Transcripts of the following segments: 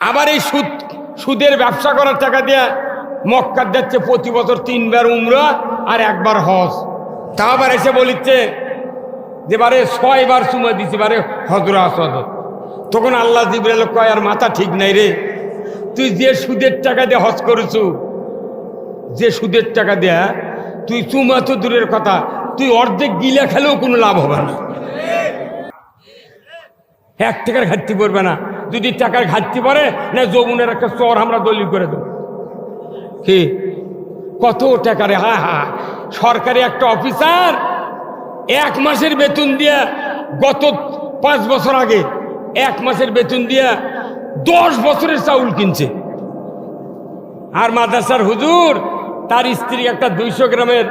আবার এই সুদের ব্যবসা করার টাকা দিয়ে মক্কা যাচ্ছে প্রতি বছর 3 বার উমরা আর 1 বার হজ। তা আবার এসে বলিচ্ছে যে বারে 6 বার চুমা দিছি বারে হজর আসদ। তখন আল্লাহ জিবরাইল কয় আর মাথা ঠিক নাই রে, তুই যে সুদের টাকা দিয়ে হজ করেছু, যে সুদের টাকা দেয়া তুই চুমা তো দূরের কথা, তুই অর্ধেক গিলা খেলেও কোনো লাভ হবে না, 1 টাকার ঘাটতি পড়বে না। যদি টাকার ঘাটতি পড়ে না যমুনের একটা চর আমরা দলিল করে দেব। কি কত টাকা রে! হা হা, সরকারি একটা অফিসার 1 মাসের বেতন দিয়া গত 5 বছর আগে 1 মাসের বেতন দিয়া 10 বছরের চাউল কিনছে। আর মাদ্রাসার হুজুর তার স্ত্রী একটা 200 গ্রামের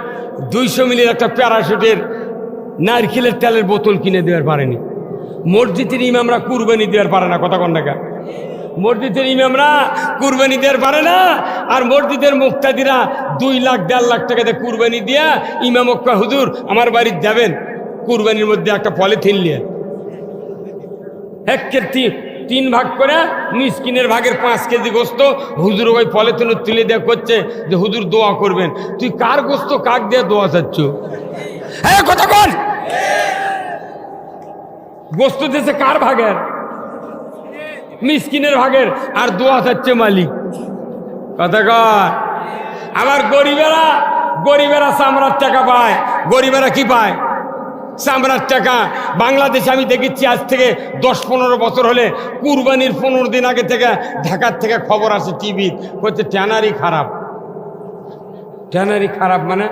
200 মিলির একটা প্যারাশুটের নারকেলের তেলের বোতল কিনে দেওয়ার পারেনি। মসজিদের ইমামরা কুরবানি দেওয়ার পারে না, কথা কন না কা? মসজিদের ইমামরা কুরবানি দেওয়ার পারে না, আর মসজিদের মুক্তাদিরা 2 লাখ 1.5 লাখ টাকা দিয়ে কুরবানি দিয়া ইমাম কয় হুজুর আমার বাড়ির যাবেন, কুরবানির মধ্যে একটা পলিথিন নিয়ে 3 ভাগ করে মিসকিনের ভাগের 5 কেজি গোস্ত হুজুর ওই পলিথিনে তুলে দেওয়া করছে যে হুজুর দোয়া করবেন। তুই কার গোস্ত কাক দিয়ে দোয়া চাচ্ছ? হ্যাঁ কথা বল, গোস্ত দিয়েছে কার ভাগের? মিসকিনের ভাগের, আর দোয়া চাচ্ছে মালিক। কথা কর। আবার গরিবেরা চামড়ার টাকা পায়। গরিবেরা কি পায়? চামড়ার টাকা। বাংলাদেশে আমি দেখেছি আজ থেকে 10-15 বছর হলে কুরবানির 15 দিন আগে থেকে ঢাকার থেকে খবর আসে টিভি, করছে ট্যানারি খারাপ। ট্যানারি খারাপ মানে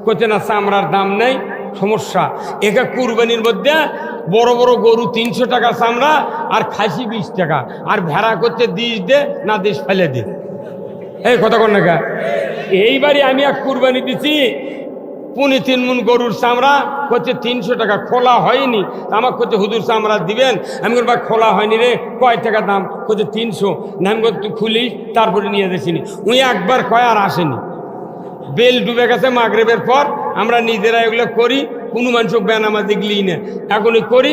করছে না চামড়ার দাম নেই, সমস্যা। একা কুরবানির মধ্যে বড় বড় গরু 300 টাকা চামড়া, আর খাসি 20 টাকা, আর ভেড়া করছে দিস দে না দিস ফেলে দে। এই কথা কন না কা? এইবারই আমি এক কুরবানি দিছি, 3.5 মণ গরুর চামড়া করছে 300 টাকা, খোলা হয়নি। আমার করছে হুজুর চামড়া দিবেন। আমি বলবো খোলা হয়নি রে, কয় টাকা দাম? করছে 300। না আমি তুই খুলিস তারপরে নিয়ে যাসিনি। উনি একবার কয় আর আসেনি। বেল ডুবে গেছে মাগরিবের পর, আমরা নিজেরা এগুলো করি, কোনো মানুষ বেনামাজি গেলেই না। এখনই করি,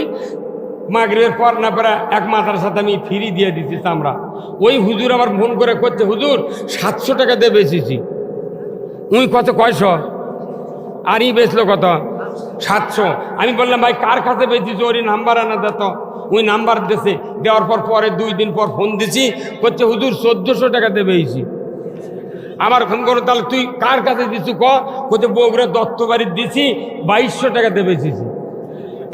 মাগরিবের পর না পারা এক মাথার সাথে আমি ফ্রি দিয়ে দিচ্ছি চামড়া। ওই হুজুর আবার ফোন করে করছে হুজুর 700 টাকা দিয়ে বেচেছি। উনি কত? 900। আর ই বেচলো কত? 700। আমি বললাম ভাই কার কাছে বেচিস? ওরই নাম্বার আনা দে তো। ওই নাম্বার দিয়েছে, দেওয়ার পর পরে 2 দিন পর ফোন দিছি, করছে হুজুর 1400 টাকা দিয়ে বেচেছি। আমার ফোন করো, তাহলে তুই কার কাছে দিছু? কোথায় বগুড়া দত্ত বাড়ির দিছি, 2200 টাকা দিয়ে বেচেছি।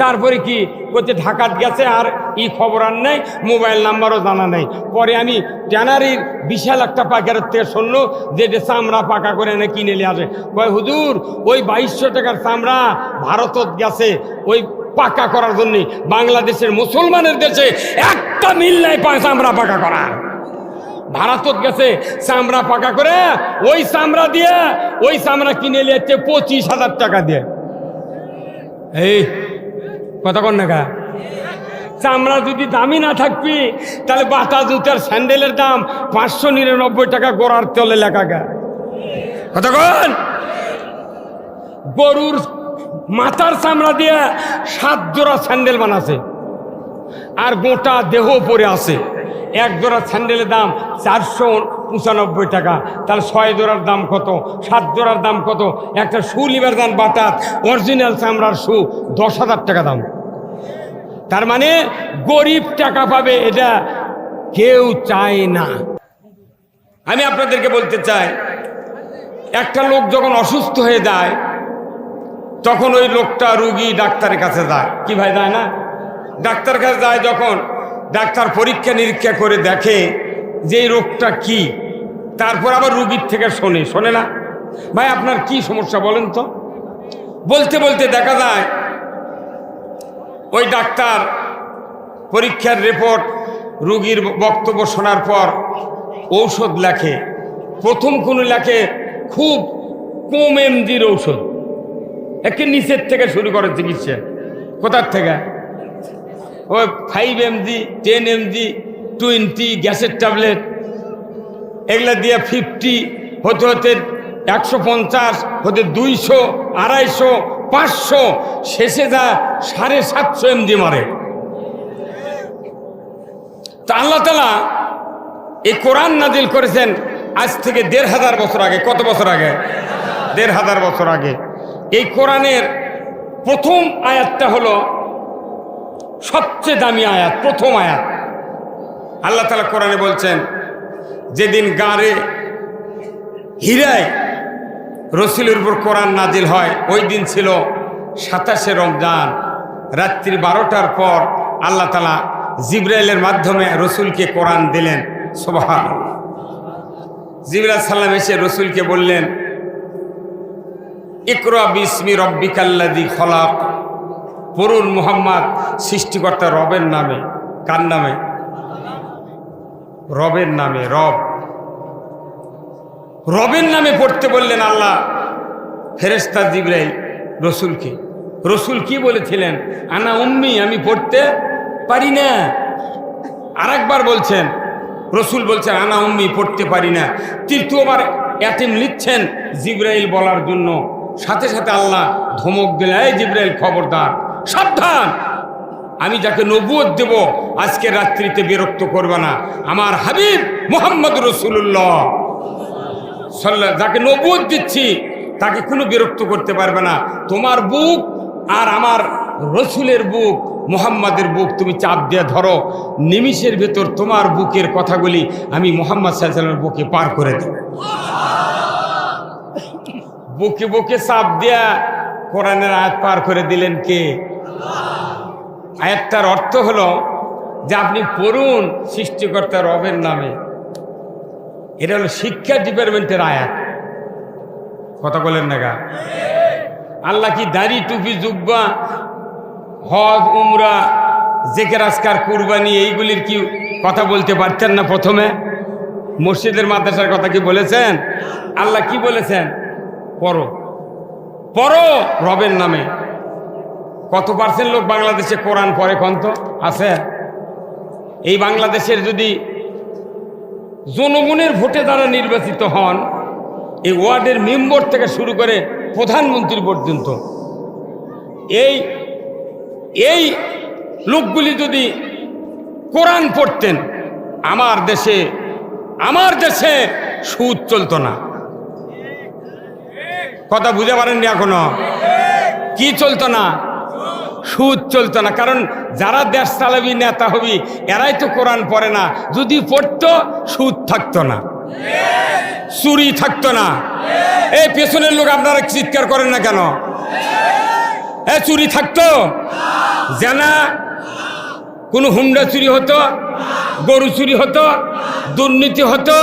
তারপরে কি করছে ঢাকাত গেছে, আর ই খবর আর নেই, মোবাইল নাম্বারও জানা নেই। পরে আমি ট্যানারির বিশাল একটা পাইকারের থেকে শুনলো যে চামড়া পাকা করে এনে কিনে নিয়ে আসে। কয় হুজুর ওই 2200 টাকার চামড়া ভারতত গেছে ওই পাকা করার জন্য। বাংলাদেশের মুসলমানের দেশে একটা মিল নাই চামড়া পাকা করা। ভারতত গেছে চামড়া পাকা করে, ওই চামড়া দিয়ে ওই চামড়া কিনে নিয়ে 25,000 টাকা দিয়ে। এই কথা কন না কা? চামড়া যদি দামি না থাকবি তাহলে বাটা জুতার স্যান্ডেলের দাম 599 টাকা গোড়ার তলে লেখা গা। কথা কন। গরুর মাথার চামড়া দিয়ে 7 জোড়া স্যান্ডেল বানাছে, আর গোটা দেহ পরে আছে। 1 জোড়া স্যান্ডেলের দাম 495 টাকা। তাহলে 6 জোড়ার দাম কত? 7 জোড়ার দাম কত? একটা শু লিবার দাম বাটাত অরিজিনাল চামড়ার শু 10,000 টাকা দাম। তার মানে গরিব টাকা পাবে, এটা কেউ চায় না। আমি আপনাদেরকে বলতে চাই, একটা লোক যখন অসুস্থ হয়ে যায় তখন ওই লোকটা রুগী ডাক্তারের কাছে যায়। কি ভাই যায় না? ডাক্তারের কাছে যায়, যখন ডাক্তার পরীক্ষা নিরীক্ষা করে দেখে যে এই রোগটা কি, তারপর আবার রুগীর থেকে শোনে না ভাই আপনার কি সমস্যা বলেন তো। বলতে বলতে দেখা যায় ওই ডাক্তার পরীক্ষার রিপোর্ট, রুগীর বক্তব্য শোনার পর ঔষধ লেখে। প্রথম কোনো লেখে খুব কম এমজির ঔষধ, একে নিচের থেকে শুরু করে চিকিৎসা। কোথার থেকে? ওই 5 mg 10 mg 20 গ্যাসের ট্যাবলেট, এগুলা দিয়ে 50 হতে হতে 150 হতে 200 250 500, শেষে যা 750 mg মারে। তা আল্লাহ তাআলা এই কোরআন নাজিল করেছেন আজ থেকে ১৫০০ বছর আগে। কত বছর আগে? ১৫০০ বছর আগে। এই কোরআনের প্রথম আয়াতটা হলো সবচেয়ে দামি আয়াত, প্রথম আয়াত। আল্লাহ তাআলা কোরআনে বলছেন, যেদিন গারে হীরায় রসুলের উপর কোরআন নাজিল হয়, ওই দিন ছিল ২৭শে রমজান। রাত্রি ১২টার পর আল্লাহ তাআলা জিবরাইলের মাধ্যমে রসুলকে কোরআন দিলেন। সুবহানাল্লাহ। জিবরাইল সাল্লাম এসে রসুলকে বললেন, ইকরা বিসমি রব্বিকাল্লাযী খলাক, পড়ুন মুহাম্মদ সৃষ্টিকর্তা রবের নামে। কার নামে? রবের নামে। রবের নামে পড়তে বললেন আল্লাহ ফেরেশতা জিবরাইল রসুলকে। রসুল কি বলেছিলেন? আনা উম্মি, আমি পড়তে পারি না। আরেকবার বলছেন, রসুল বলছেন আনা উম্মি, পড়তে পারি না। তৃতীয়বার এতিম লিখছেন জিবরাইল বলার জন্য। সাথে সাথে আল্লাহ ধমক দিলেন, এই জিবরাইল খবরদার, সাবধান, আমি যাকে নবুয়ত দেব আজকে রাত্রিতে বিরক্ত করবে না। আমার হাবিব মুহাম্মদ রাসূলুল্লাহ সাল্লাল্লাহু, যাকে নবুয়ত দিচ্ছি তাকে কোনো বিরক্ত করতে পারবে না। তোমার বুক আর আমার রসুলের বুক, মুহাম্মাদের বুক তুমি চাপ দিয়ে ধরো, নিমিষের ভেতর তোমার বুকের কথাগুলি আমি মুহাম্মদ সাল্লাল্লাহু আলাইহি ওয়াসাল্লামের বুকে পার করে দেব। বুকে বুকে চাপ দিয়া কোরআনের আয়াত পার করে দিলেন কে? আয়াতটার অর্থ হলো যে আপনি পড়ুন সৃষ্টিকর্তা রবের নামে। এটা হলো শিক্ষা ডিপার্টমেন্টের আয়াত। কথা বলেন না গা? আল্লাহ কি দাড়ি টুপি জুব্বা হজ উমরা জেকের আজকার কুরবানি এইগুলির কি কথা বলতে পারতেন না? প্রথমে মসজিদের মাদ্রাসার কথা কি বলেছেন? আল্লাহ কি বলেছেন? পড়ো, পড়ো রবের নামে। কত পার্সেন্ট লোক বাংলাদেশে কোরআন পড়ে কন্ত আছে? এই বাংলাদেশের যদি জনগণের ভোটে দ্বারা নির্বাচিত হন, এই ওয়ার্ডের মেম্বার থেকে শুরু করে প্রধানমন্ত্রী পর্যন্ত, এই লোকগুলি যদি কোরআন পড়তেন, আমার দেশে সুদ চলতো না। কথা বুঝতে পারেননি এখনো? কি চলতো না? সুদ চলতো না। কারণ যারা দেশ চালাবি, নেতা হবি, এরাই তো কোরআন পড়ে না। যদি পড়তো সুদ থাকতো না, চুরি থাকতো না। এই পেছনের লোক আপনারা চিৎকার করেন না কেন? চুরি থাকতো? জানা কোনো হুন্ডা চুরি হতো, গরু চুরি হতো, দুর্নীতি হতো,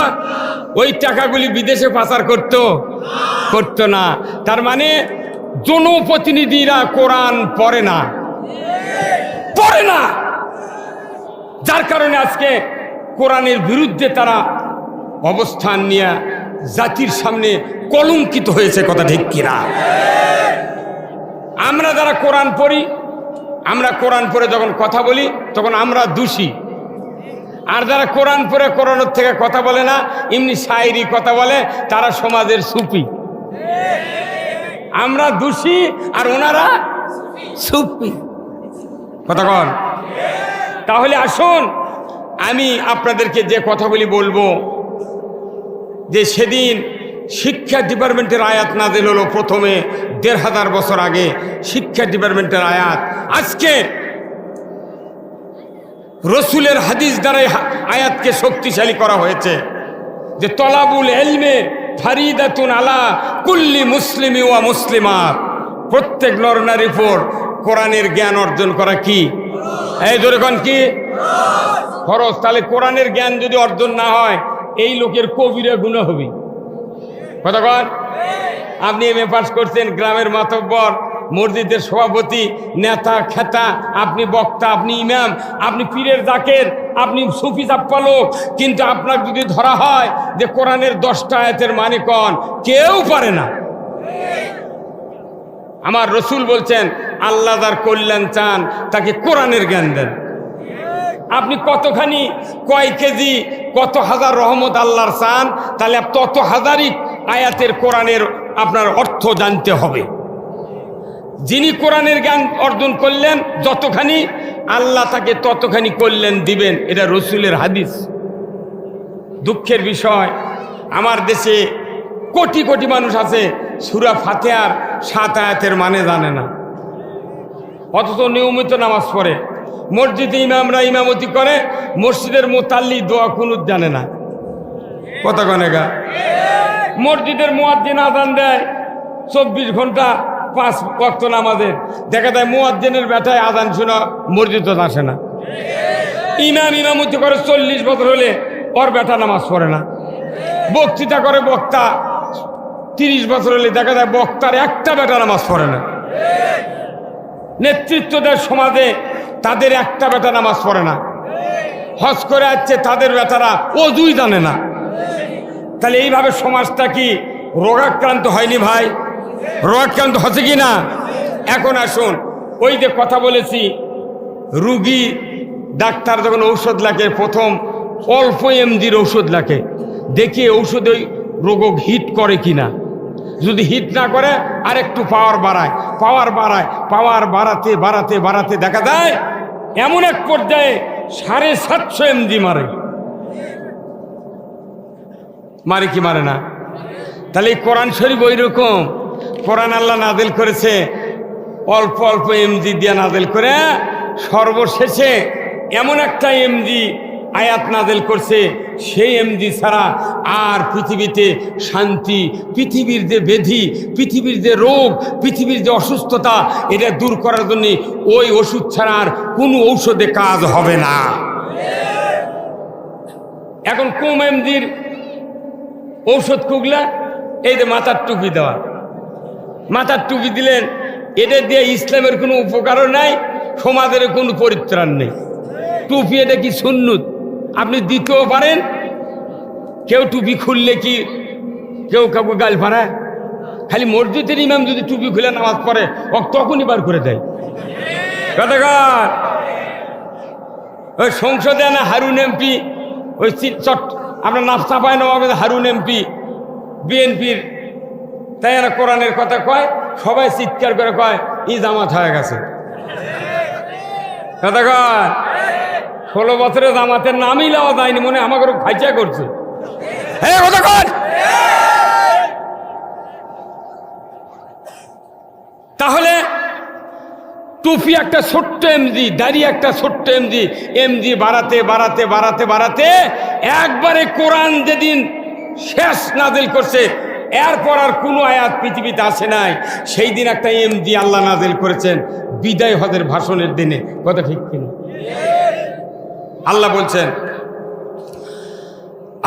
ওই টাকাগুলি বিদেশে পাচার করতো না। তার মানে জনপ্রতিনিধিরা কোরআন পড়ে না, যার কারণে আজকে কোরআনের বিরুদ্ধে তারা অবস্থান নিয়ে জাতির সামনে কলঙ্কিত হয়েছে। কথা ঠিক কিনা? আমরা যারা কোরআন পড়ি, আমরা কোরআন পড়ে যখন কথা বলি তখন আমরা দোষী। আর যারা কোরআন পড়ে কোরআনের থেকে কথা বলে না, এমনি শায়েরি কথা বলে, তারা সমাজের সুফি। আমরা দোষী আর ওনারা সুফি। কথা কন? তাহলে আসুন আমি আপনাদেরকে যে কথাগুলি বলবো, যে সেদিন শিক্ষা ডিপার্টমেন্টের আয়াত নাযিল হলো প্রথমে ১৫০০ বছর আগে। শিক্ষা ডিপার্টমেন্টের আয়াত আজকে রসুলের হাদিস দ্বারাই আয়াতকে শক্তিশালী করা হয়েছে, যে তলাবুল ইলমে ফারিদাতুন আলা কুল্লি মুসলিমি ওয়া মুসলিমাত। প্রত্যেক নরনারীর উপর কোরআনের জ্ঞান অর্জন করা কি? এই জোরে কোন কি? ফরজ। তাহলে কোরআনের জ্ঞান যদি অর্জন না হয়, এই লোকের কবিরা গুনাহ হবে। কথা কন? আপনি এমএ পাস করছেন, গ্রামের মাতব্বর, মসজিদের সভাপতি, নেতা খেতা, আপনি বক্তা, আপনি ইমাম, আপনি পীরের জাকের, আপনি সুফি চাপ্পা লোক, কিন্তু আপনার যদি ধরা হয় যে কোরআনের 10টা আয়াতের মানে কন, কেউ পারে না। আমার রসুল বলছেন, আল্লাহ যার কল্যাণ চান তাকে কোরআনের জ্ঞান দেন। আপনি কতখানি, কয় কেজি, কত হাজার রহমত আল্লাহর চান, তাহলে তত হাজারই আয়াতের কোরআনের আপনার অর্থ জানতে হবে। যিনি কোরআনের জ্ঞান অর্জন করলেন যতখানি, আল্লাহ তাকে ততখানি কল্যাণ দিবেন। এটা রসুলের হাদিস। দুঃখের বিষয়, আমার দেশে কোটি কোটি মানুষ আছে সূরা ফাতিহার 7 আয়াতের মানে জানে না, অথচ নিয়মিত নামাজ পড়ে। মসজিদে ইমামরা ইমামতি করে, মসজিদের মুতাল্লি দোয়া কুনুত জানে না। কথা কনেগা? মসজিদের মুয়াজ্জিন আযান দেয় 24 ঘন্টা 5 ওয়াক্ত নামাজে, দেখা যায় মুয়াজ্জিনের বেটায় আযান শোনা মসজিদে আসে না। ইমাম ইমামতি করে 40 বছর হলে ওর বেটা নামাজ পড়ে না। বক্তৃতা করে বক্তা 30 বছর হলে দেখা যায় বক্তার একটা বেটা নামাজ পড়ে না। নেতৃত্ব দেয় সমাজে, তাদের একটা বেটা নামাজ পড়ে না। হজ করে আসছে, তাদের বেটারা অজুই জানে না। তাহলে এইভাবে সমাজটা কি রোগাক্রান্ত হয়নি ভাই? রোগাক্রান্ত হচ্ছে কি না? এখন আসুন, ওই যে কথা বলেছি, রুগী ডাক্তার যখন ঔষধ লাগে, প্রথম অল্প এমজির ঔষধ লাগে, দেখি ঔষধ ওই রোগ হিট করে কিনা। যদি হিট না করে আর একটু পাওয়ার বাড়ায়, পাওয়ার বাড়াতে বাড়াতে বাড়াতে দেখা যায় এমন এক পর্যায়ে 750 এমজি মারে কি মারে না? তাহলে এই কোরআন শরীফ ওই রকম। কোরআন আল্লাহ নাজিল করেছে অল্প অল্প এমজি দিয়ে নাজিল করে, সর্বশেষে এমন একটা এমজি আয়াত নাজিল করছে, সেই এমজি ছাড়া আর পৃথিবীতে শান্তি, পৃথিবীর যে ব্যাধি, পৃথিবীর যে রোগ, পৃথিবীর যে অসুস্থতা, এটা দূর করার জন্য ওই ওষুধ ছাড়া আর কোনো ঔষধে কাজ হবে না। এখন কম এমজির ঔষধ কুগলা, এই যে মাথার টুপি দেওয়া, মাথার টুপি দিলেন, এটা দিয়ে ইসলামের কোনো উপকারও নাই, সমাজের কোনো পরিত্রাণ নেই। টুপি এটা কি সুন্নত? আপনি দিতেও পারেন, কেউ টুপি খুললে কি কেউ কাউকে গাল ফাড়ায়? খালি মসজিদের ইমাম যদি টুপি খুলে নামাজ পড়ে, ও তখনই বার করে দেয়। কথাকার ওই সংসদে না হারুন এমপি, ওই আপনার নাফসা পায় না হারুন এমপি বিএনপির, তাই এরা কোরআনের কথা কয়, সবাই চিৎকার করে কয় ই জামাত হয়ে গেছে। কথাকার 16 বছরে জামাতের নামই লওয়া যায়নি, মনে আমাকে খাইচা করছে। হ্যাঁ কথাকার। তাহলে টুপি একটা ছোট্ট এমজি, দাড়ি একটা ছোট্ট এমজি, এমজি বাড়াতে বাড়াতে বাড়াতে বাড়াতে একবারে কোরআন যেদিন শেষ নাজিল করছে, এরপর আর কোনো আয়াত পৃথিবীতে আসে নাই, সেই দিন একটা এমজি আল্লাহ নাজিল করেছেন বিদায় হজের ভাষণের দিনে। কথা ঠিক কিনা? আল্লাহ বলছেন,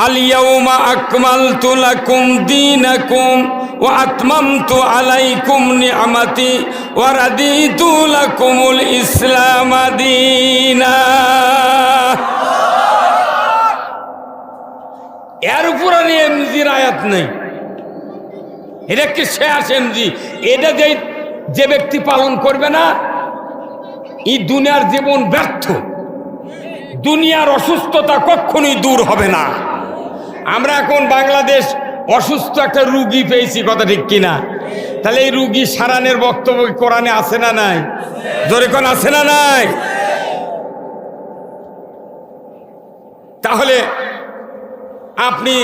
আল ইয়াউমা আকমালতু লাকুম দীনাকুম ওয়া আতমামতু আলাইকুম নি'মাতি ওয়া রাদিতু লাকুমুল ইসলাম দীনা। এর উপর আর এমজির আয়াত নেই, এটা কি শেষ এমজি। এটা যে ব্যক্তি পালন করবে না, এই দুনিয়ার জীবন ব্যর্থ, দুনিয়ার অসুস্থতা কখনোই দূর হবে না। আমরা এখন বাংলাদেশ অসুস্থ একটা রুগী পেয়েছি, কথা ঠিক কিনা? তাহলে এই রুগী সারানের বক্তব্য কোরআনে আছে না নাই? জোরে কোন আছে না নাই? তাহলে আপনি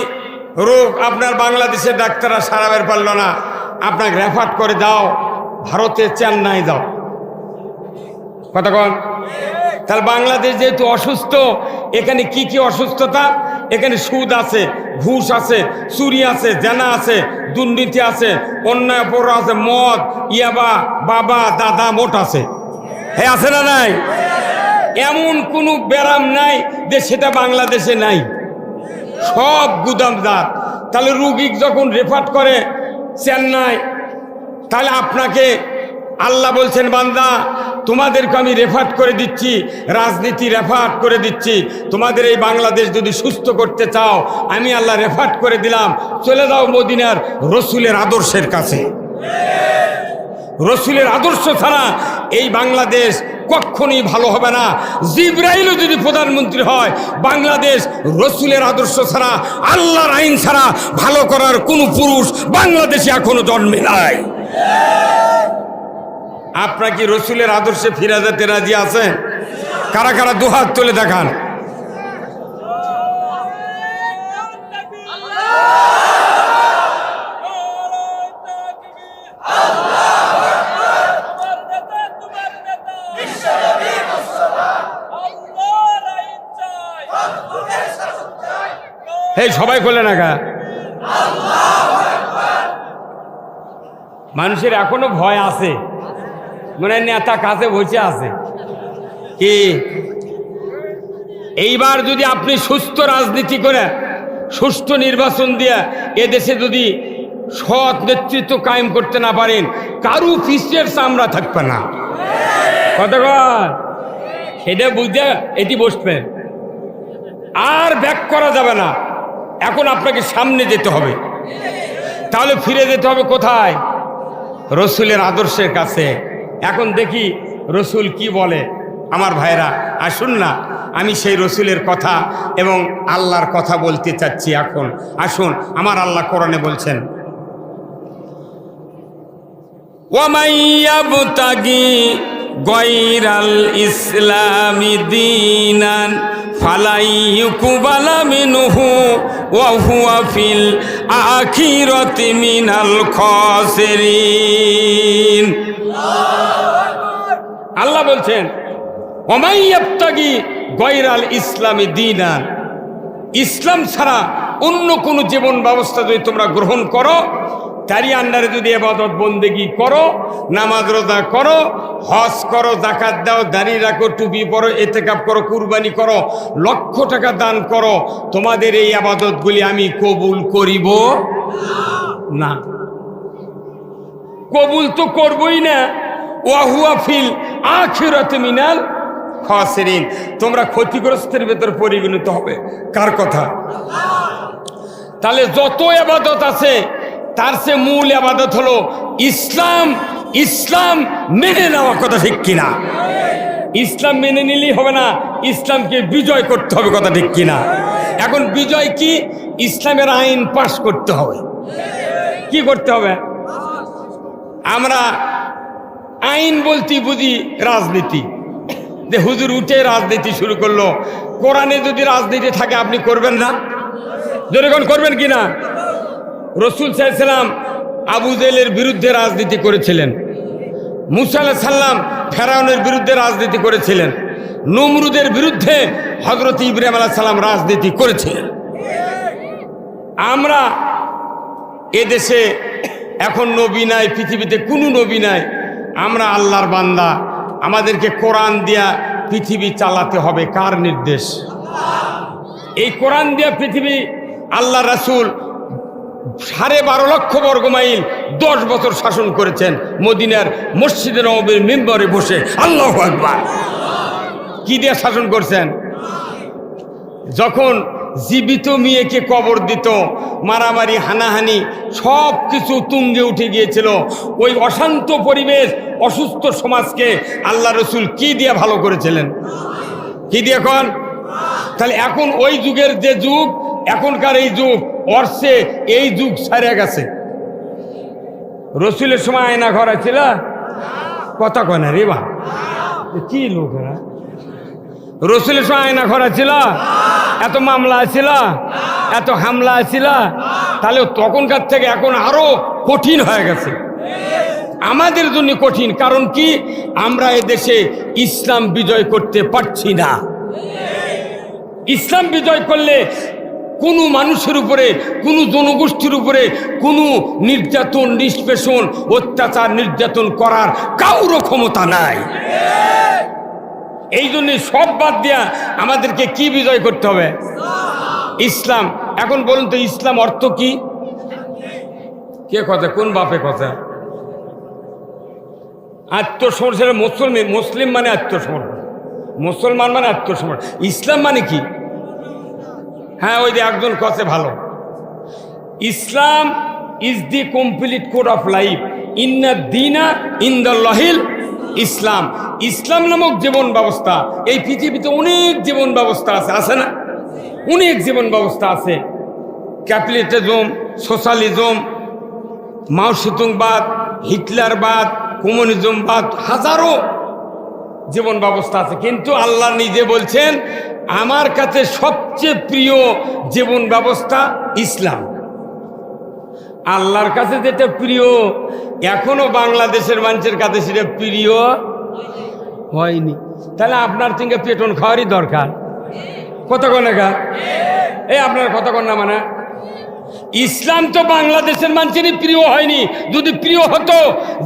রোগ আপনার বাংলাদেশের ডাক্তাররা সারাবের পারল না, আপনাকে রেফার করে যাও ভারতে, চেন্নাই যাও। কথা কন। তাহলে বাংলাদেশ যেহেতু অসুস্থ, এখানে কি কি অসুস্থতা? এখানে সুদ আছে, ঘুষ আছে, চুরি আছে, জেনা আছে, দুর্নীতি আছে, অন্যায় অপরাধ আছে, মদ, ইয়াবা, বাবা দাদা মোট আছে। হ্যাঁ আছে না নাই? এমন কোনো ব্যারাম নাই যে সেটা বাংলাদেশে নাই, সব গুদামদার। তাহলে রুগী যখন রেফার করে চেন্নাই, তাহলে আপনাকে আল্লাহ বলছেন, বান্দা তোমাদেরকে আমি রেফার করে দিচ্ছি, রাজনীতি রেফার করে দিচ্ছি, তোমাদের এই বাংলাদেশ যদি সুস্থ করতে চাও, আমি আল্লাহ রেফার করে দিলাম, চলে যাও মদিনার রসুলের আদর্শের কাছে। রসুলের আদর্শ ছাড়া এই বাংলাদেশ কখনোই ভালো হবে না। জিবরাইলও যদি প্রধানমন্ত্রী হয়, বাংলাদেশ রসুলের আদর্শ ছাড়া, আল্লাহর আইন ছাড়া ভালো করার কোনো পুরুষ বাংলাদেশে এখনো জন্মে নাই। আপনারা কি রসুলের আদর্শে ফিরে যেতে রাজি আছেন? কারা কারা দুহাত তুলে দেখান। এই সবাই করলে না গা? মানুষের এখনো ভয় আছে, মানে নেতা কাছে বসে আছে কি এইবার যদি আপনি সুস্থ রাজনীতি করে সুষ্ঠু নির্বাচন দিয়ে এদেশে যদি সৎ নেতৃত্ব কায়েম করতে না পারেন, কারু পিছের চামড়া থাকবে না। কতক্ষণ সেটা বুঝতে এটি বসবেন, আর ব্যাক করা যাবে না। এখন আপনাকে সামনে যেতে হবে। তাহলে ফিরে যেতে হবে কোথায়? রসুলের আদর্শের কাছে। এখন দেখি রসুল কি বলে। আমার ভাইরা আসুন না, আমি সেই রসুলের কথা এবং আল্লাহর কথা বলতে চাচ্ছি। এখন আসুন, আমার আল্লাহ কোরআনে বলছেন, ওয়ামান ইয়াবতাগি গায়রাল ইসলামি দীনান ফালাই ইউকবালা মিনহু ওয়া হুয়া ফিল আখিরাতি মিনাল খাসিরিন। আল্লাহ বলছেন, ওয়ামান ইয়াবতাগি গায়রাল ইসলামি দীনান, ইসলাম ছাড়া অন্য কোনো জীবন ব্যবস্থা যদি তোমরা গ্রহণ করো, তারই আন্ডারে যদি ইবাদত বন্দেগি করো, নামাজ রোজা করো, হজ করো, যাকাত দাও, দাড়ি রাখো, টুপি পরো, ইতিকাফ করো, কুরবানি করো, লক্ষ টাকা দান করো, তোমাদের এই ইবাদতগুলি আমি কবুল করিব না। কবুল তো করবই না। ওয়া হুয়া ফিল আখিরাতি মিনাল খাসিরিন, তোমরা ক্ষতিগ্রস্তের ভেতর পরিগণিত হবে। কার কথা? তাহলে যত ইবাদত আছে তার চেয়ে মূল ইবাদত হলো ইসলাম। ইসলাম মেনে নেওয়া, কথা ঠিক কিনা? ইসলাম মেনে নিলেই হবে না, ইসলামকে বিজয় করতে হবে, কথা ঠিক কিনা? এখন বিজয় কি? ইসলামের আইন পাশ করতে হবে। কি করতে হবে? আমরা আইন বলতে বুঝি রাজনীতি, যে হুজুর উঠে রাজনীতি শুরু করলো। কোরআনে যদি রাজনীতি থাকে আপনি করবেন না? যখন করবেন কিনা? রসুল সাল্লাল্লাহু আলাইহি ওয়াসাল্লাম আবু জেহেলের বিরুদ্ধে রাজনীতি করেছিলেন। মুসা আলাইহিস সালাম ফেরাউনের বিরুদ্ধে রাজনীতি করেছিলেন। নমরুদের বিরুদ্ধে হযরত ইব্রাহিম আলাইহিস সালাম রাজনীতি করেছিলেন। আমরা এদেশে এখন নবী নাই, পৃথিবীতে কোনো নবী নাই, আমরা আল্লাহর বান্দা। আমাদেরকে কোরআন দিয়া পৃথিবী চালাতে হবে। কার নির্দেশ? এই কোরআন দিয়া পৃথিবী আল্লাহ রাসূল 12.5 লক্ষ বর্গ মাইল 10 বছর শাসন করেছেন মদিনার মসজিদে নববীর মিম্বরে বসে। আল্লাহু আকবার। কি দিয়ে শাসন করছেন? যখন জীবিত মেয়েকে কবর দিত, মারামারি হানাহানি সব কিছু তুঙ্গে উঠে গিয়েছিল, ওই অশান্ত পরিবেশ, অসুস্থ সমাজকে আল্লাহ রসুল কি দিয়ে ভালো করেছিলেন? কি দিয়ে? এখন তাহলে এখন ওই যুগের যে যুগ, এখনকার এই যুগ, অর্ষে এই যুগ ছাড়িয়ে গেছে। রসুলের সময় আয়না ঘর ছিল? কথা কয় না রে বা, কি লোকেরা। রসুলের সময় আয়না ঘর ছিল? এত মামলা ছিল, এত হামলা ছিল? তাহলে তখনকার থেকে এখন আরো কঠিন হয়ে গেছে, আমাদের জন্য কঠিন। কারণ কি? আমরা এদেশে ইসলাম বিজয় করতে পারছি না। ইসলাম বিজয় করলে কোনো মানুষের উপরে, কোনো জনগোষ্ঠীর উপরে কোনো নির্যাতন, নিষ্পেষণ, অত্যাচার, নির্যাতন করার কারো ক্ষমতা নাই। এই জন্য সব বাদ দিয়া আমাদেরকে কি বিজয় করতে হবে? ইসলাম। এখন বলুন তো, ইসলাম অর্থ কি? কে কথা? কোন বাপে কথা? আত্মসমর্পণ। মুসলিম মানে আত্মসমর্পণ, মুসলমান মানে আত্মসমর্পণ। ইসলাম মানে কি? হ্যাঁ, ওই যে একজন কথা ভালো, Islam is the complete code of life, ইন্না দীনা ইনদাল্লাহিল ইসলাম। ইসলাম নামক জীবন ব্যবস্থা, এই পৃথিবীতে অনেক জীবন ব্যবস্থা আছে, আছে না? অনেক জীবন ব্যবস্থা আছে। ক্যাপিটালিজম, সোশ্যালিজম, মাওসুতুংবাদ, হিটলারবাদ, কমিউনিজমবাদ, হাজারো জীবন ব্যবস্থা আছে। কিন্তু আল্লাহ নিজে বলছেন, আমার কাছে সবচেয়ে প্রিয় জীবন ব্যবস্থা ইসলাম। আল্লাহর কাছে যেটা প্রিয়, এখনো বাংলাদেশের মানুষের কাছে সেটা প্রিয় হয়নি। তাহলে আপনার সঙ্গে পেটন খাওয়ারই দরকার। কথা কন না, এই আপনার কথা কন না মানে ইসলাম তো বাংলাদেশের মানুষেরই প্রিয় হয়নি। যদি প্রিয় হতো,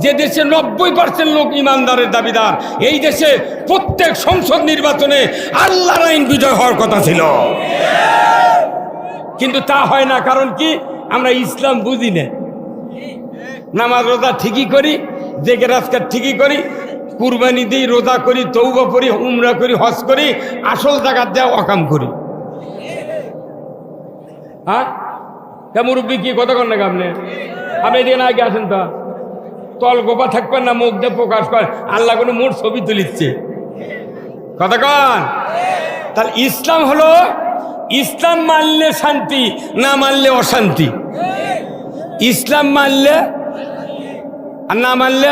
যে দেশে 90% লোক ইমানদারের দাবিদার, এই দেশে প্রত্যেক সংসদ নির্বাচনে আল্লাহর আইন বিজয় হওয়ার কথা ছিল, কিন্তু তা হয় না। কারণ কি? আমরা ইসলাম বুঝি না। নামাজ রোজা ঠিকই করি, জেগে রাজকার ঠিকই করি, কুরবানি দিই, রোজা করি, তৌবা করি, উমরা করি, হজ করি, আসল জাকাত দেওয়া অকাম করি। হ্যাঁ, মুরব্বী কি কথা কন না আপনি? আপনি এদিকে আগে আসেন তো, তল গোপা থাকবেন না, মুখ দিয়ে প্রকাশ করেন। আল্লাহ কোনো মোট ছবি তুলিচ্ছে, কথা কন। তাহলে ইসলাম হলো, ইসলাম মানলে শান্তি, না মানলে অশান্তি। ইসলাম মানলে আর না মানলে।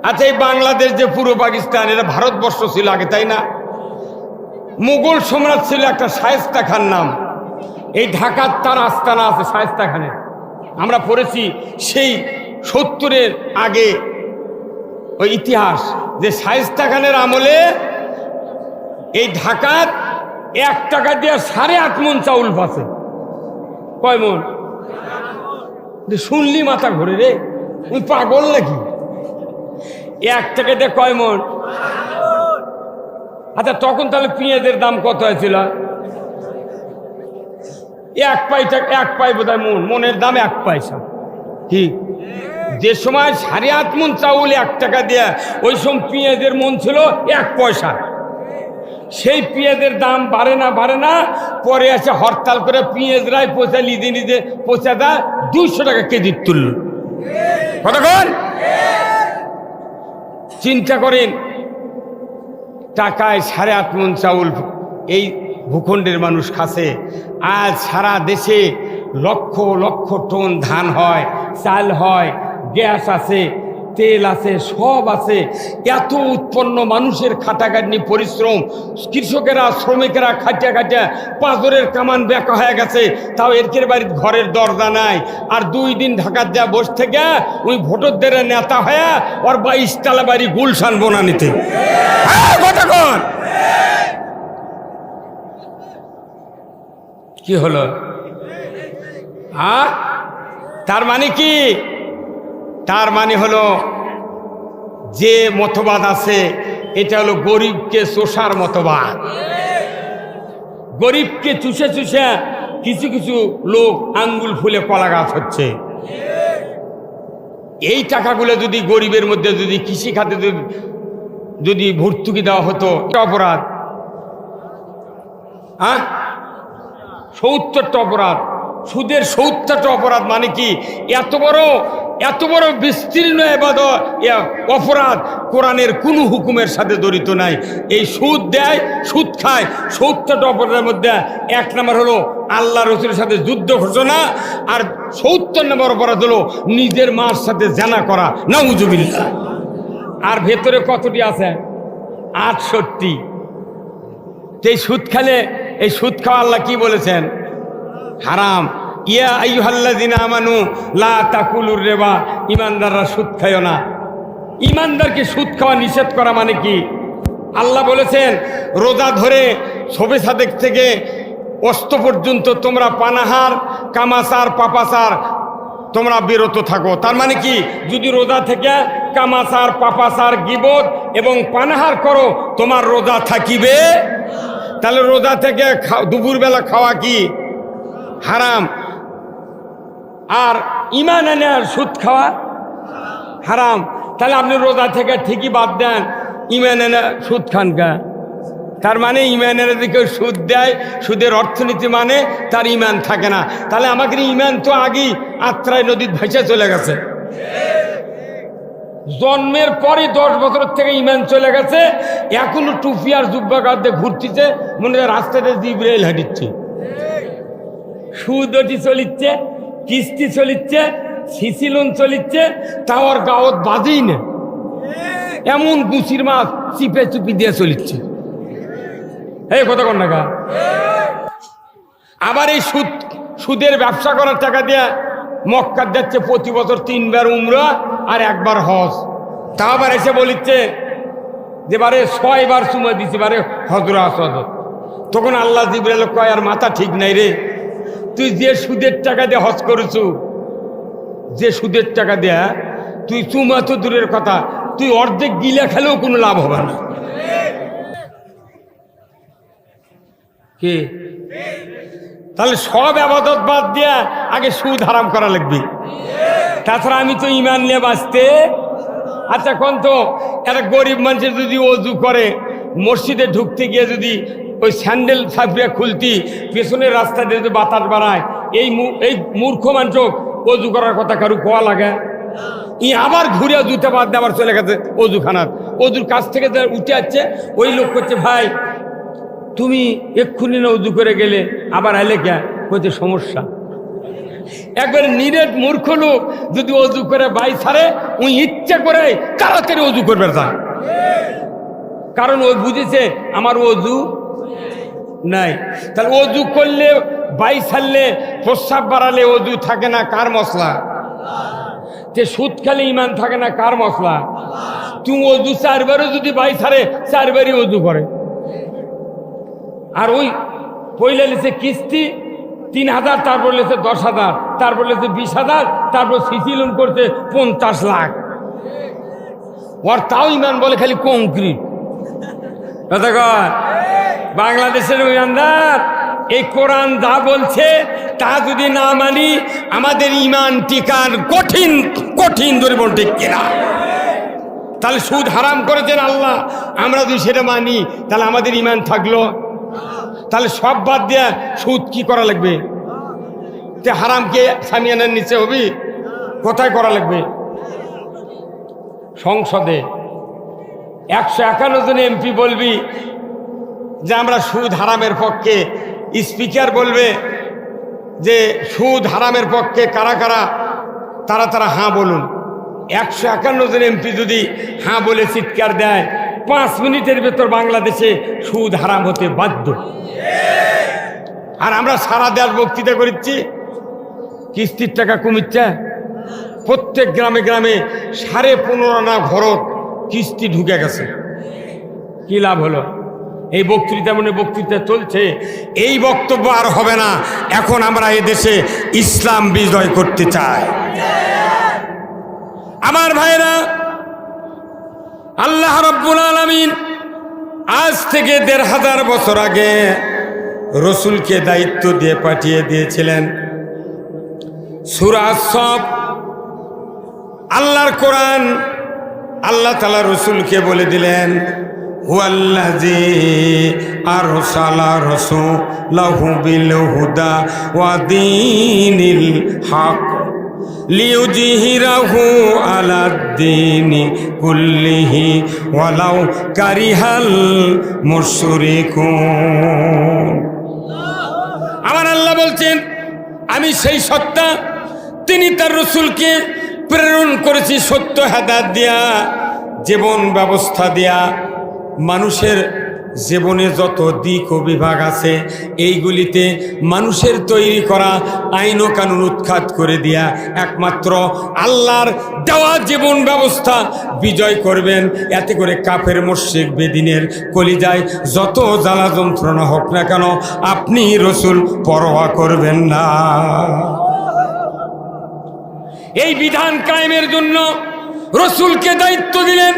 আচ্ছা, এই বাংলাদেশ যে পুরো পাকিস্তান, এটা ভারতবর্ষ ছিল আগে, তাই না? মুঘল সম্রাট ছিল একটা শায়েস্তা খান নাম। এই ঢাকার তার আস্তানা আছে শায়েস্তা খানের, আমরা পড়েছি সেই 70-এর আগে ওই ইতিহাস, যে শায়েস্তা খানের আমলে এই ঢাকার 1 টাকা দিয়ে 8.5 মণ চাউল পাচ্ছে। কয় মণ? শুনলি মাথা ঘুরে রে, তুই পাগল নাকি? 1 টাকা দিয়ে কয় মণ? আচ্ছা, তখন তাহলে পেঁয়াজের দাম কত হয়েছিল? 1 পাই বোধহয় মন, মনের দাম 1 পয়সা। ঠিক, যে সময় 8.5 মণ চাউল 1 টাকা দেয়া, ওই সময় পেঁয়াজের মন ছিল 1 পয়সা। সেই পেঁয়াজের দাম বাড়ে না, পরে এসে হরতাল করে পেঁয়াজরাই পয়সা নিজে পয়সা দেয় 200 টাকা কেজি তুলল। কতক্ষণ চিন্তা করেন, টাকায় 8.5 মণ চাউল এই ভূখণ্ডের মানুষ খাচ্ছে। আজ সারা দেশে লক্ষ লক্ষ টন ধান হয়, চাল হয়, গ্যাস আছে, তেল আছে, সব আছে। এত উৎপন্ন, মানুষের খাটাখাটনি পরিশ্রম, কৃষকেরা শ্রমিকেরা খাটিয়া পাঁজরের কামান বেঁকা হয়ে গেছে, তাও এরকের বাড়ির ঘরের দরজা নাই। আর 2 দিন ঢাকার দেওয়া বসে থেকে ওই ভোটারদের নেতা হয়ে ওর 22 তলা বাড়ি গুলশান বনানীতে। কতক্ষণ কি হলো? তার মানে কি? তার মানে হলো যে মতবাদ আছে, এটা হলো গরিবকে চোষার মতবাদ। গরিবকে চুষে কিছু কিছু লোক আঙ্গুল ফুলে কলা গাছ হচ্ছে। এই টাকাগুলো যদি গরিবের মধ্যে, যদি কৃষি খাতে যদি ভর্তুকি দেওয়া হতো, এটা অপরাধ। 70টা অপরাধ, সুদের 70টা অপরাধ। মানে কি? এত বড় বিস্তীর্ণ অপরাধ কোরআনের কোনো হুকুমের সাথে জড়িত নাই। এই সুদ দেয়, সুদ খায়। 70টা অপরাধের মধ্যে 1 নম্বর হলো আল্লাহ রসুলের সাথে যুদ্ধ ঘোষণা, আর 70 নম্বর অপরাধ হলো নিজের মার সাথে জানা করা, নাউজুবিল্লাহ। আর ভেতরে কতটি আছে? 68। এই সুদ খেলে, এই সুদ খাওয়া আল্লাহ কি বলেছেন? হারাম। ইয়া আইয়ুহাল্লাযিনা আমানু লা তাকুলুর রিবা, ইমানদাররা সুদ খায়ও না। ইমানদারকে সুদ খাওয়া নিষেধ করা মানে কি? আল্লাহ বলেছেন, রোজা ধরে শবে সাদেক থেকে অস্ত পর্যন্ত তোমরা পানাহার, কামাচার, পাপাচার তোমরা বিরত থাকো। তার মানে কি? যদি রোজা থেকে কামাচার, পাপাচার, গীবত এবং পানাহার করো, তোমার রোজা থাকিবে। তাহলে রোজা থেকে দুপুরবেলা খাওয়া কি? হারাম। আর ইমান এনে সুদ খাওয়া হারাম। তাহলে আপনি রোজা থেকে ঠিকই বাদ দেন, ইমান এনে সুদ খান কা? তার মানে ইমানের দিকে সুদ দেয়, সুদের অর্থনীতি মানে তার ইমান থাকে না। তাহলে আমাদের ইমান তো আগেই আত্রায় নদীর ভেসে চলে গেছে। জন্মের পরে 10 বছর থেকে ইমান চলে গেছে, এখনো টুপি আর জুব্বা গায়ে ঘুরতেছে, মনে হয় রাস্তাতে জিবরাইল হাঁটিচ্ছে। সুদটি চলিচ্ছে, কিস্তি চলিচ্ছে, সিসি লোন চলিচ্ছে, তাও আর গাওয়াত বাজেই না। এমন গুছির মাছ চিপে চুপি দিয়ে চলিচ্ছে। এই কথা কন না। আবার এই সুদের ব্যবসা করার টাকা দিয়ে মক্কা যাচ্ছে প্রতি বছর 3 বার উমরা আর 1 বার হজ। তা আবার এসে বলিচ্ছে যে বারে 6 বার চুমা দিচ্ছে, বারে হজর আসদ। তখন আল্লাহ জিবরাইল কয়, আর মাথা ঠিক নাই রে, তুই যে সুদের টাকা দিয়ে হজ করেছু, যে সুদের টাকা দেয়া তুই চুমা তো দূরের কথা, তুই অর্ধেক গিলা খেলেও কোনো লাভ হবে না। কি তাহলে সব আবাদত বাদ দিয়া আগে সুদ হারাম করা লাগবে, তাছাড়া আমি তো ইমান নিয়ে বাঁচতে। আচ্ছা কোন তো একটা গরিব মানুষের যদি অজু করে, মসজিদে ঢুকতে গিয়ে যদি ওই স্যান্ডেল ছাপিয়া খুলতি, পেছনের রাস্তা দিয়ে যদি বাতাস বাড়ায়, এই মূর্খ মানুষ অজু করার কথা কারু কোয়া লাগে? ই আবার ঘুরে জুতে বাদ দিয়ে আবার চলে গেছে অজুখানার, অজুর কাছ থেকে উঠে আসছে, ওই লোক করছে, ভাই তুমি এক্ষুনি না উজু করে গেলে আবার আইলে কে? কইতে সমস্যা। একবার নিরেট মূর্খ লোক যদি অজু করে বাই ছাড়ে, ওই ইচ্ছা করে তাড়াতাড়ি অজু করবে তা, কারণ ও বুঝেছে আমার অজু নাই। তাহলে অজু করলে, বাই ছাড়লে, প্রস্রাব বাড়ালে অজু থাকে না কার মশলা? যে সুদ খেলে ইমান থাকে না কার মশলা? তুমি অজু চারবারও যদি বাই ছাড়ে, চারবারই অজু করে। আর ওই পয়লা লিখে কিস্তি ৩,০০০, তারপর লিখে ১০,০০০, তারপর লিখে ২০,০০০, তারপর সিসি লোন করতে ৫০ লাখ। ওর তাও ইমান বলে খালি কংক্রিট। বাংলাদেশের ইমানদার, এই কোরআন যা বলছে তা যদি না মানি, আমাদের ইমান টিকার কঠিন কঠিন দুর্বল, ঠিক কিনা? তাহলে সুদ হারাম করেছেন আল্লাহ, আমরা যদি সেটা মানি তাহলে আমাদের ইমান থাকলো। তাহলে সব বাদ দেয়া সুদ কি করা লাগবে? যে হারামকে সামিয়ানার নিচে হবি, কোথায় করা লাগবে? সংসদে 151 জন এমপি বলবি যে আমরা সুদ হারামের পক্ষে, স্পিকার বলবে যে সুদ হারামের পক্ষে কারা কারা, তারা তারা হাঁ বলুন। 151 জন এমপি যদি হাঁ বলে চিৎকার দেয়, 5 মিনিটের ভেতর বাংলাদেশে সুদ হারাম হতে বাধ্য। আর আমরা সারা দেশ বক্তৃতা করছি, কিস্তির টাকা কমিচ্ছে, প্রত্যেক গ্রামে গ্রামে 15.5 আনা ঘরত কিস্তি ঢুকে গেছে। কি লাভ হলো? এই বক্তৃতা মনে বক্তৃতা চলছে, এই বক্তব্য আর হবে না। এখন আমরা এদেশে ইসলাম বিজয় করতে চাই। আমার ভাইরা, আল্লাহ রাব্বুল আলামিন আজ থেকে ১,৫০০ বছর আগে রসুলকে দায়িত্ব দিয়ে পাঠিয়ে দিয়েছিলেন। সূরা সফ, আল্লাহর কোরআন, আল্লাহ তাআলা রসুলকে বলে দিলেন, হুয়াল্লাযী আরসালা রাসূলাহু বিল হুদা ওয়া দীনিল হক লিইয়ুযহিরাহু আলাদ-দীনি কুল্লিহি ওয়ালাউ কারিহাল মুশরিকুন। আমার আল্লাহ বলছেন, আমি সেই সত্তা, তিনি তার রসুলকে প্রেরণ করেছি সত্য হেদায়েত দিয়া, জীবন ব্যবস্থা দিয়া, মানুষের জীবনে যত দিক ও বিভাগ আছে এইগুলিতে মানুষের তৈরি করা আইন ও কানুন উৎখাত করে দিয়া একমাত্র আল্লাহর দেওয়া জীবন ব্যবস্থা বিজয় করবেন। এতে করে কাফের মুশরিক বেদিনের কলিজায় যত জ্বালা যন্ত্রণা হোক না কেন, আপনি রসুল পরোয়া করবেন না। এই বিধান কায়েমের জন্য রসুলকে দায়িত্ব দিলেন।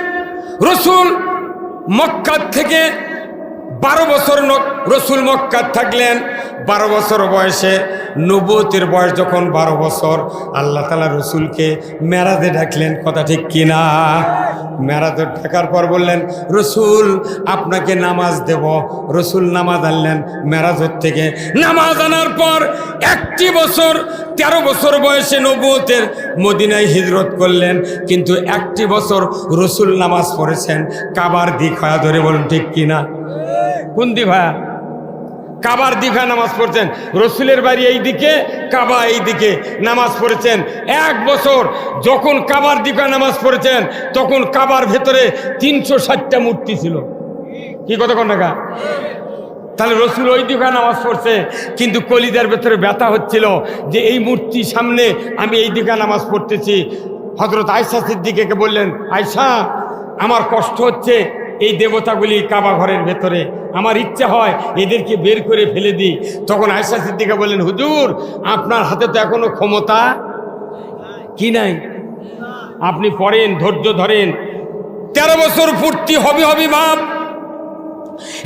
রসুল মক্কা থেকে 12 বছর রসুল মক্কা থাকলেন। 12 বছর বয়সে, নবুয়তের বয়স যখন 12 বছর, আল্লাহ তাআলা রসুলকে মেরাজে ডাকলেন। কথা ঠিক কিনা? মেরাজে ডাকার পর বললেন, রসুল আপনাকে নামাজ দেব। রসুল নামাজ আনলেন মেরাজের থেকে। নামাজ আনার পর 1 বছর, 13 বছর বয়সে নবুয়তের মদিনায় হিজরত করলেন। কিন্তু 1 বছর রসুল নামাজ পড়েছেন কাবার দিক হয়ে ধরে। বলুন ঠিক কিনা? কোন দিক ভাইয়া? কাবার দিকে নামাজ পড়ছেন। রসুলের বাড়ি এই দিকে, কাবা এই দিকে, নামাজ পড়েছেন 1 বছর। যখন কাবার দিকে নামাজ পড়েছেন তখন কাবার ভেতরে 360টা মূর্তি ছিল। কি কথা কোন টাকা? তাহলে রসুল ওই দিকে নামাজ পড়ছে, কিন্তু কলিজার ভেতরে ব্যথা হচ্ছিল যে এই মূর্তি সামনে আমি এই দিকে নামাজ পড়তেছি। হযরত আয়েশা সিদ্দিকাকে বললেন, আয়েশা আমার কষ্ট হচ্ছে, এই দেবতাগুলি কাবা ঘরের ভেতরে, আমার ইচ্ছা হয় এদেরকে বের করে ফেলে দিই। তখন আয়েশা সিদ্দিকা বললেন, হুজুর আপনার হাতে তো এখনো ক্ষমতা কি নাই, আপনি পড়েন, ধৈর্য ধরেন, 13 বছর পূর্তি হবে বাপ।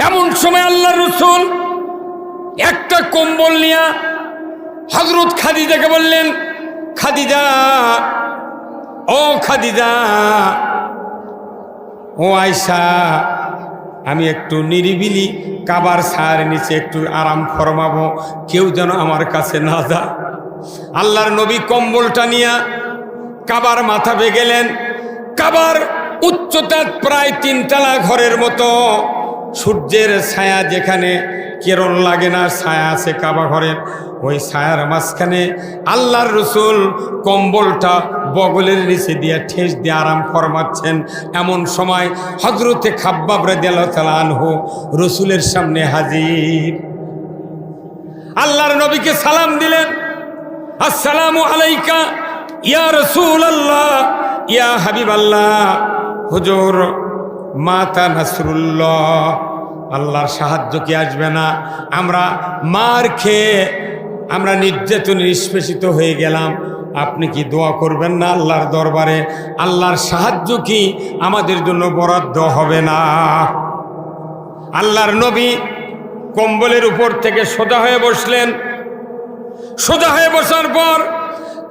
এমন সময় আল্লাহর রাসূল একটা কম্বল নিয়ে হযরত খাদিজাকে বললেন, খাদিজা, ও খাদিজা, ও আয়েশা, আমি একটু নিরিবিলি কাবার ছায়ার নিচে একটু আরাম ফরমাবো, কেউ যেন আমার কাছে না যায়। আল্লাহর নবী কম্বলটা নিয়ে কাবার মাথাবে গেলেন। কাবার উচ্চতা প্রায় 3 তলা ঘরের মতো, সূর্যের ছায়া যেখানে কিরণ লাগে না, ছায়া আছে কাবা ঘরের, ওই ছায়ার মাঝখানে আল্লাহর রাসূল কম্বলটা বগলের নিচে দিয়ে ঠেস দিয়ে আরাম ফরমাচ্ছেন। এমন সময় হযরতে খাব্বাব রাদিয়াল্লাহু তাআলা আনহু রাসূলের সামনে হাজির। আল্লাহর নবীকে সালাম দিলেন, আসসালামু আলাইকা ইয়া রাসূলুল্লাহ, ইয়া হাবিবাল্লাহ। হুজুর, মাতা নাসরুল্লাহ, আল্লাহর সাহায্য কি আসবে না? আমরা মার খেয়ে আমরা নির্যাতনে নিষ্পেষিত হয়ে গেলাম, আপনি কি দোয়া করবেন না আল্লাহর দরবারে? আল্লাহর সাহায্য কি আমাদের জন্য বরাদ্দ হবে না? আল্লাহর নবী কম্বলের উপর থেকে সোজা হয়ে বসলেন। সোজা হয়ে বসার পর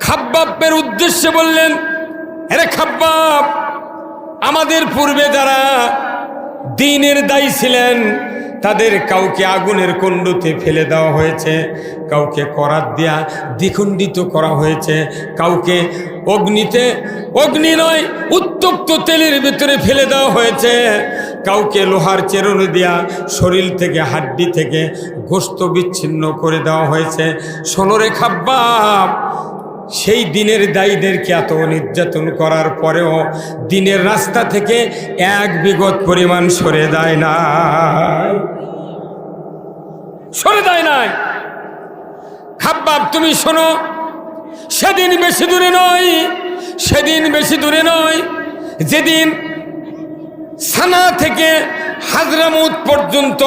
খাব্বাবের উদ্দেশ্যে বললেন, আরে খাব্বাব, আমাদের পূর্বে যারা দ্বীনের দায়ী ছিলেন তাদের কাউকে আগুনের কুণ্ডুতে ফেলে দেওয়া হয়েছে, কাউকে করাত দিয়া দ্বিখণ্ডিত করা হয়েছে, কাউকে অগ্নি নয় উত্তপ্ত তেলের ভিতরে ফেলে দেওয়া হয়েছে, কাউকে লোহার চেরুনি দিয়া শরীর থেকে হাড্ডি থেকে গোশত বিচ্ছিন্ন করে দেওয়া হয়েছে। শোনরে খাব্বাব, সেই দিনের দায়ীদেরকে এত নির্যাতন করার পরেও দিনের রাস্তা থেকে 1 বিগত পরিমাণ সরে যায় নাই, সরে যায় নাই। খাব্বাব তুমি শোনো, সেদিন বেশি দূরে নয়, সেদিন বেশি দূরে নয়, যেদিন সানা থেকে হাজরামুত পর্যন্ত,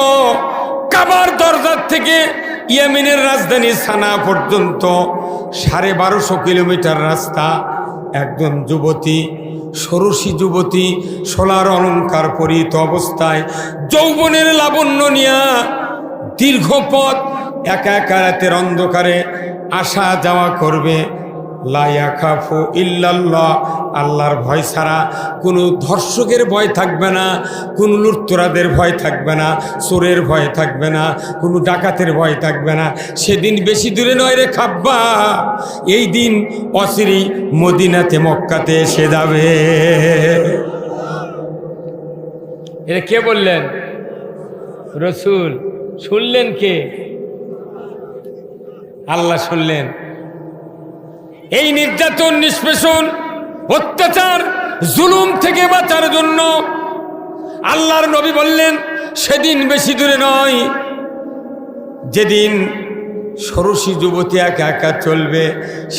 কাবার দরজার থেকে ইয়েমেনের রাজধানী সানা পর্যন্ত 1250 কিলোমিটার রাস্তা। একজন যুবতী, ষোড়শী যুবতী, সোলার অলঙ্কার পরিহিত অবস্থায় যৌবনের লাবণ্য নিয়া দীর্ঘ পথ একা একা রাতের অন্ধকারে আসা যাওয়া করবে। লা ইয়াখাফু ইল্লাল্লাহ, আল্লাহর ভয় ছাড়া কোনো ধর্ষকের ভয় থাকবে না, কোনো লুটতরাদের ভয় থাকবে না, চোরের ভয় থাকবে না, কোনো ডাকাতের ভয় থাকবে না। সেদিন বেশি দূরে নয় রে খাব্বাব, এই দিন অচিরেই মদিনাতে মক্কাতে এসে যাবে। এটা কে বললেন? রাসূল। শুনলেন কে? আল্লাহ শুনলেন। এই নির্যাতন, নিষ্পেষণ, অত্যাচার, জুলুম থেকে বাঁচার জন্য আল্লাহর নবী বললেন, সেদিন বেশি দূরে নয়, যেদিন ষোড়শী যুবতী একা একা চলবে,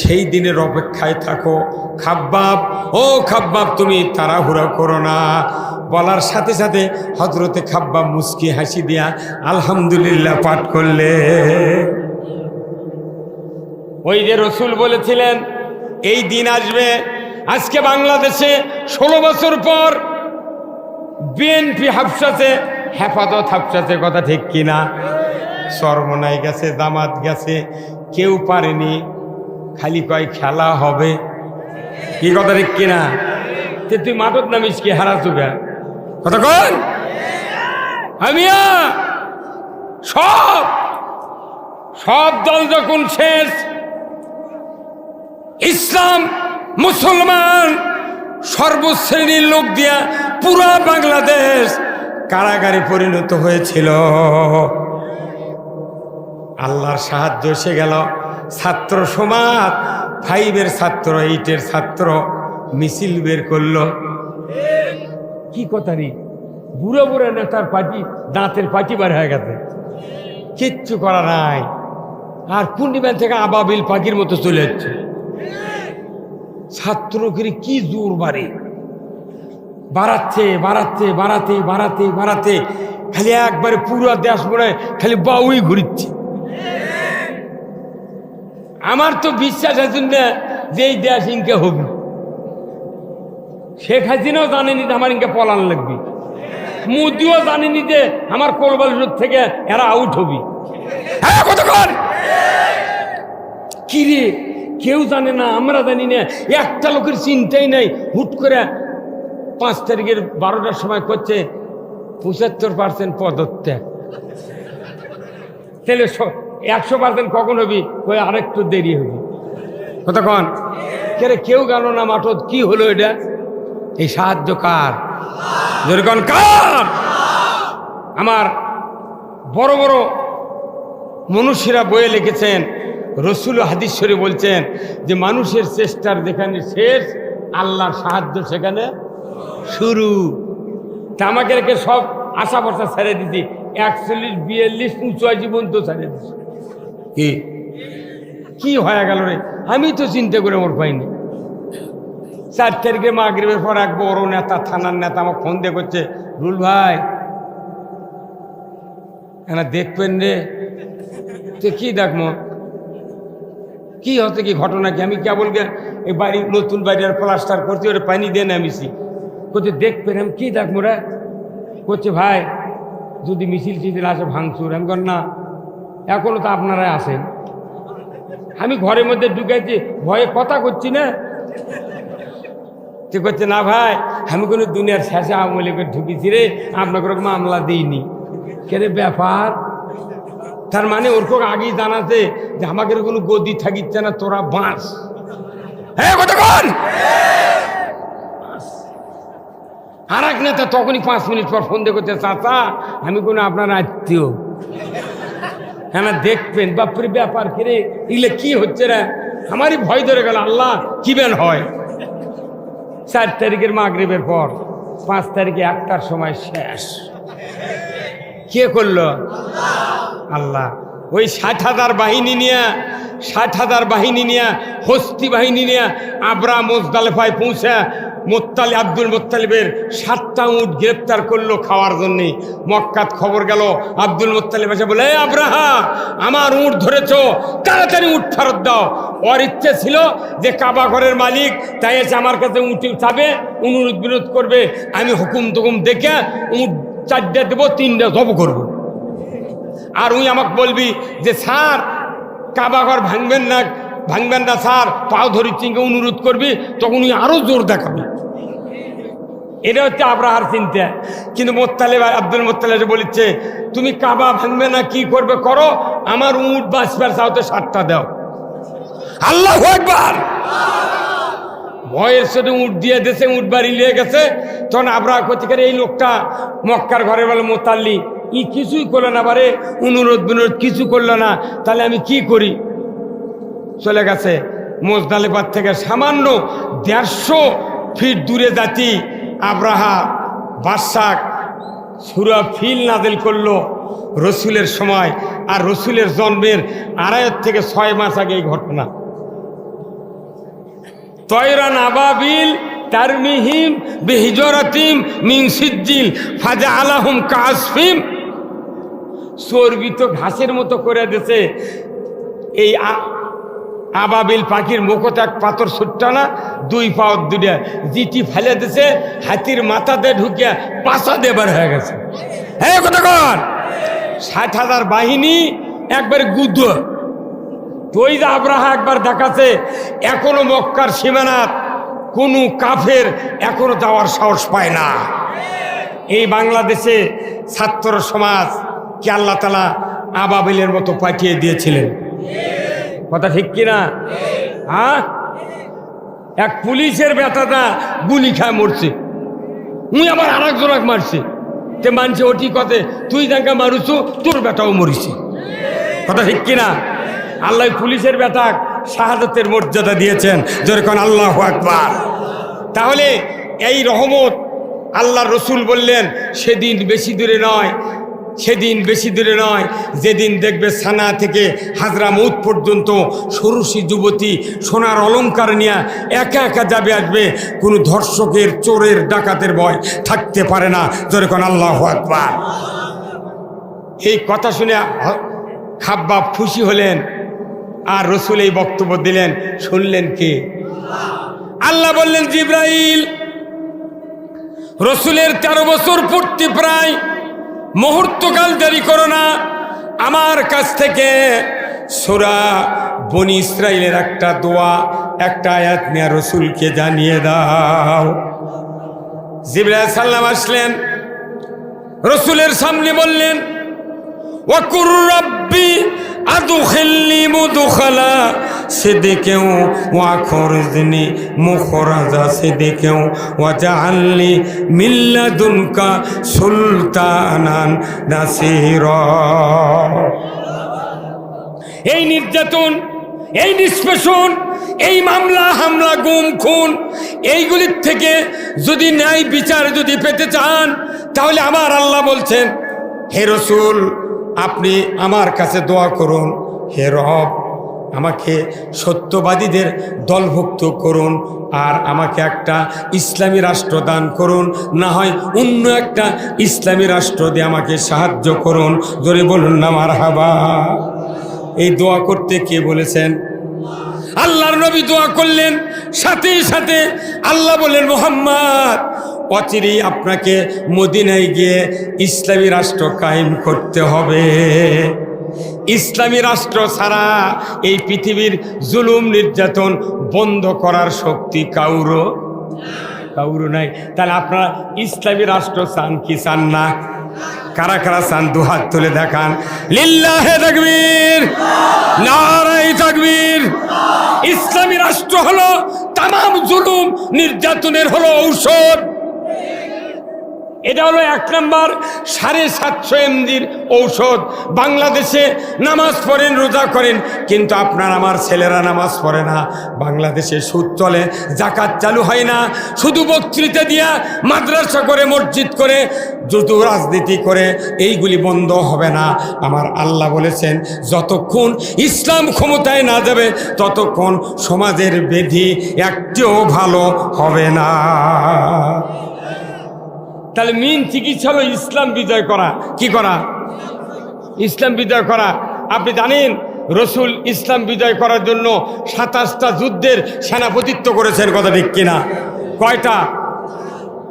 সেই দিনের অপেক্ষায় থাকো। খাব্বাব, ও খাব্বাব, তুমি তাড়াহুড়া করো না। বলার সাথে সাথে হযরতে খাব্বাব মুস্কি হাসি দিয়া আলহামদুলিল্লাহ পাঠ করলে। ওই যে রসুল বলেছিলেন এই দিন আসবে। আজকে বাংলাদেশে 16 বছর পর বিএনপি হাফসাছে, হেফাজত হাফসাছে, কথা ঠিক কিনা? চরমনাই গেছে, জামাত গেছে, কেউ পারেনি, খালি কয় খেলা হবে। কি কথা ঠিক কিনা? তুই মাঠত নামিস কি হারা চুগা কথা কন? আমিয়া সব দল যখন শেষ, ইসলাম মুসলমান সর্বশ্রেণীর লোক দিয়া পুরা বাংলাদেশ কারাগারে পরিণত হয়েছিল। আল্লাহর সাহায্য এসে গেল। ছাত্র সমাজ, 5-এর ছাত্র, 8-এর ছাত্র মিছিল বের করলো। কি কথা রে, বুড়ো বুড়ো নেতার পার্টি, দাঁতের পার্টি বার হয়ে গেছে, কিচ্ছু করা নাই। আর পূর্ণিমা থেকে আবাবিল পাখির মতো চলে যাচ্ছে। ছাত্রকে কি জোর বাড়ে, বাড়াচ্ছে বাড়াচ্ছে বাড়াতে বাড়াতে বাড়াতে খালি একবারে পুরো দেশ মনে হয় খালি বাউই ঘুরিচ্ছে। আমার তো বিশ্বাস আছে না যে এই দেশ ইনকে হবে। শেখ হাসিনাও জানেনি যে আমার ইনকে পলান লাগবে, মোদিও জানেনি যে আমার কোলবালিশ থেকে এরা আউট হবি। হ্যাঁ কতক্ষণ কি রে, কেউ জানে না, আমরা জানি না, একটা লোকের চিন্তাই নাই। হুট করে 5 তারিখের 12টার সময় করছে 75% পদত্যাগ। তাহলে 100% কখন হবি? ওই আরেকটু দেরি হবি। কতক্ষণ কে কেউ গেল না মাঠত। কি হলো এটা? এই সাহায্য কার? যেরকম কার? আমার বড় বড় মনুষ্যরা বইয়ে লিখেছেন, রসুল হাদিস শরীফ বলছেন যে মানুষের চেষ্টার যেখানে শেষ, আল্লাহর সাহায্য সেখানে শুরু। তা আমাকে রেখে সব আশা ভরসা ছেড়ে দিছি, 41-42 উঁচু জীবন তো ছেড়ে দিছি। কি হয়ে গেল রে? আমি তো চিন্তা করে ওর পাইনি। 4 তারিখে মাগরিবের পর এক বড় নেতা, থানার নেতা আমার ফোন দিয়ে করছে, রুল ভাই এনা দেখবেন রে। তো কি দেখবো, কি হতে কি ঘটনা কি? আমি কেবল এই বাড়ি, নতুন বাড়ি আর প্লাস্টার করছি, ওরা পানি দিয়ে নামিছি। করছে দেখবেন। আমি কি দেখবো রে? করছে ভাই যদি মিছিল টিছিল আসে ভাঙচুর। আমি কর না, এখনো তো আপনারাই আসেন। আমি ঘরের মধ্যে ঢুকেছি, ভয়ে কথা করছি না। সে করছে না ভাই, আমি কোনো দুনিয়ার শেষে আমলে করে ঢুকেছি রে, আপনাকে ওরকম মামলা দিইনি। কেরে ব্যাপার? তার মানে ওরকম আগেই জানাতে যে আমাকে কোনো গদি থাকিচ্ছে না, তোরা বাঁশ। হ্যাঁ কতক্ষণ? আর এক নেতা তখনই 5 মিনিট পর ফোন দিয়ে করছে, চাচা আমি কোনো আপনার আত্মীয়, হ্যাঁ দেখবেন। বাপরে ব্যাপার কিরে, এগুলো কি হচ্ছে রে? আমারই ভয় ধরে গেল, আল্লাহ কি বেন হয়। 4 তারিখের মাগরিবের পর 5 তারিখে 1টার সময় শেষ। কে করলো? আল্লাহ। ওই 60,000 বাহিনী নিয়ে, 60,000 বাহিনী নিয়ে, হস্তি বাহিনী নিয়ে আবরা মুজদালিফায় পৌঁছে আব্দুল মুত্তালিবের 7টা উট গ্রেপ্তার করলো খাওয়ার জন্যে। মক্কাত খবর গেল, আব্দুল মুত্তালিব এসে বলে, আব্রাহা আমার উট ধরেছো, তাড়াতাড়ি উট ফেরত দাও। ওর ইচ্ছে ছিল যে কাবা ঘরের মালিক, তাই এসে আমার কাছে উঠ চাবে, অনুরোধ বিরোধ করবে, আমি হুকুম টুকুম দেখে উট 4টা দেবো, 3টা জব করবো। আর উনি আমাকে বলবি যে স্যার কাবা ঘর ভাঙবেন না স্যার, পাও ধরি চিনকে অনুরোধ করবি, তখন উনি আরো জোর দেখাবি। এটা হচ্ছে আব্রাহার চিন্তা। কিন্তু আব্দুল মুত্তালিব বলেছে, তুমি কাবা ভাঙবে না, কি করবে করো, আমার উট বাঁচবার চাওতে 7টা দাও। আল্লাহু আকবার। ভয়ের সাথে উট দিয়ে দেশে, উট বাড়ি নিয়ে গেছে। তখন আব্রাহা করতে গেলে এই লোকটা মক্কার ঘরে বলে মোতাল্লি, ই কিছুই করলো না, বারে অনুরোধ বিনোরোধ কিছু করলো না, তাহলে আমি কি করি? চলে গেছে মুজদালিফার থেকে সামান্য 150 ফিট দূরে জাতি আব্রাহা বাদশাহ সূরা ফিল নাযিল করলো রসুলের সময়। আর রসুলের জন্মের 2.5 থেকে 6 মাস আগে এই ঘটনা। তয়রান আবাবিল তারমিহিম বিহিজরাতিম মিন সিজ্জিল ফাজআলাহুম কাসফিম। চর্বিত ঘাসের মতো করে দিয়েছে। এই আবাবিল পাখির মুখত এক পাথর ছুটটা না, 2 পাও 2টা জিটি ফেলে দিছে, হাতির মাথাতে ঢুকিয়া পাশা দেবার হয়ে গেছে। হ্যাঁ কতক্ষণ? 60,000 বাহিনী একবারে গুদ্ধ। তুই যে আব্রাহা একবার দেখাচ্ছে, এখনো মক্কার সীমানাত কোনো কাফের এখনো যাওয়ার সাহস পায় না। এই বাংলাদেশে ছাত্র সমাজ কে আল্লাহ তাআলা আবাবিলের মতো পাঠিয়ে দিয়েছিলেন। কথা ঠিক কিনা? হ্যাঁ, এক পুলিশের বেটাটা গুলি খায় মরছে, উনি আবার আরেকজনক মারছে। তে মানছে ওটি কথা, তুই যাকে মারুছু তোর বেটাও মরিছে। কথা ঠিক কিনা? আল্লাহ পুলিশের বেটা শাহাদাতের মর্যাদা দিয়েছেন, যেরকম আল্লাহু আকবার। তাহলে এই রহমত আল্লাহ রসুল বললেন সেদিন বেশি দূরে নয়, সেদিন বেশি দূরে নয়, যেদিন দেখবে সানা থেকে হাজরামউত পর্যন্ত ষোড়শী যুবতী সোনার অলংকার নিয়ে একা একা যাবে আসবে, কোনো ধর্ষকের, চোরের, ডাকাতের ভয় থাকতে পারে না। জোরে কোন আল্লাহু আকবার। এই কথা শুনে খাব্বাব খুশি হলেন, আর রসুল এই বক্তব্য দিলেন, শুনলেন কে? আল্লাহ বললেন, জিবরাইল। রসুলের 13 বছর পূর্তি প্রায়, মুহূর্তকাল দেরি করো না, আমার কাছ থেকে সূরা বনি ইসরাইলের একটা দোয়া, একটা আয়াত নিয়ে রসুলকে জানিয়ে দাও। জিবরাইল সাল্লাম আসলেন, রসুলের সামনে বললেন, ওয়াকুর রাব্বি আদখিলনি মুদখালা সিদকিন ওয়া খুরজনি মুখরাজা সিদকিন ওয়াজআলনি মিন লাদুনকা সুলতানান নাসীরা। এই নির্যাতন, এই নিষ্পেষণ, এই মামলা হামলা, গুম খুন, এইগুলির থেকে যদি ন্যায় বিচার যদি পেতে চান, তাহলে আমার আল্লাহ বলছেন, হে রসুল, আপনি আমার কাছে দোয়া করুন, হে রব, আমাকে সত্যবাদীদের দলভুক্ত করুন, আর আমাকে একটা ইসলামী রাষ্ট্র দান করুন, না হয় অন্য একটা ইসলামী রাষ্ট্র দিয়ে আমাকে সাহায্য করুন। জোরে বলুন না মারহাবা। এই দোয়া করতে কে বলেছেন? আল্লাহর নবী দোয়া করলেন, সাথে সাথে আল্লাহ বললেন, মুহাম্মদ, অচিরেই আপনাকে মদিনায় গিয়ে ইসলামী রাষ্ট্র কায়েম করতে হবে। ইসলামী রাষ্ট্র ছাড়া এই পৃথিবীর জুলুম নির্যাতন বন্ধ করার শক্তি কাউরো নাই। তাহলে আপনারা ইসলামী রাষ্ট্র চান কি চান না? কারা কারা চান দুহাত তুলে দেখান। লিল্লাহে তাকবীর, নারায়ে তাকবীর। ইসলামী রাষ্ট্র হলো তামাম জুলুম নির্যাতনের হলো ঔষধ। এটা হলো 1 নম্বর 750 mgর ঔষধ। বাংলাদেশে নামাজ পড়েন, রোজা করেন, কিন্তু আপনার আমার ছেলেরা নামাজ পড়ে না। বাংলাদেশে সুদ চলে, জাকাত চালু হয় না, শুধু বক্তৃতা দিয়া, মাদ্রাসা করে, মসজিদ করে, যত রাজনীতি করে, এইগুলি বন্ধ হবে না। আমার আল্লাহ বলেছেন, যতক্ষণ ইসলাম ক্ষমতায় না যাবে ততক্ষণ সমাজের বেধি একটিও ভালো হবে না। তাহলে মেন চিকিৎসা হলো ইসলাম বিজয় করা। কি করা? ইসলাম বিজয় করা। আপনি জানেন, রসুল ইসলাম বিজয় করার জন্য 27টা যুদ্ধের সেনাপতিত্ব করেছেন, কথা ঠিক কিনা? কয়টা?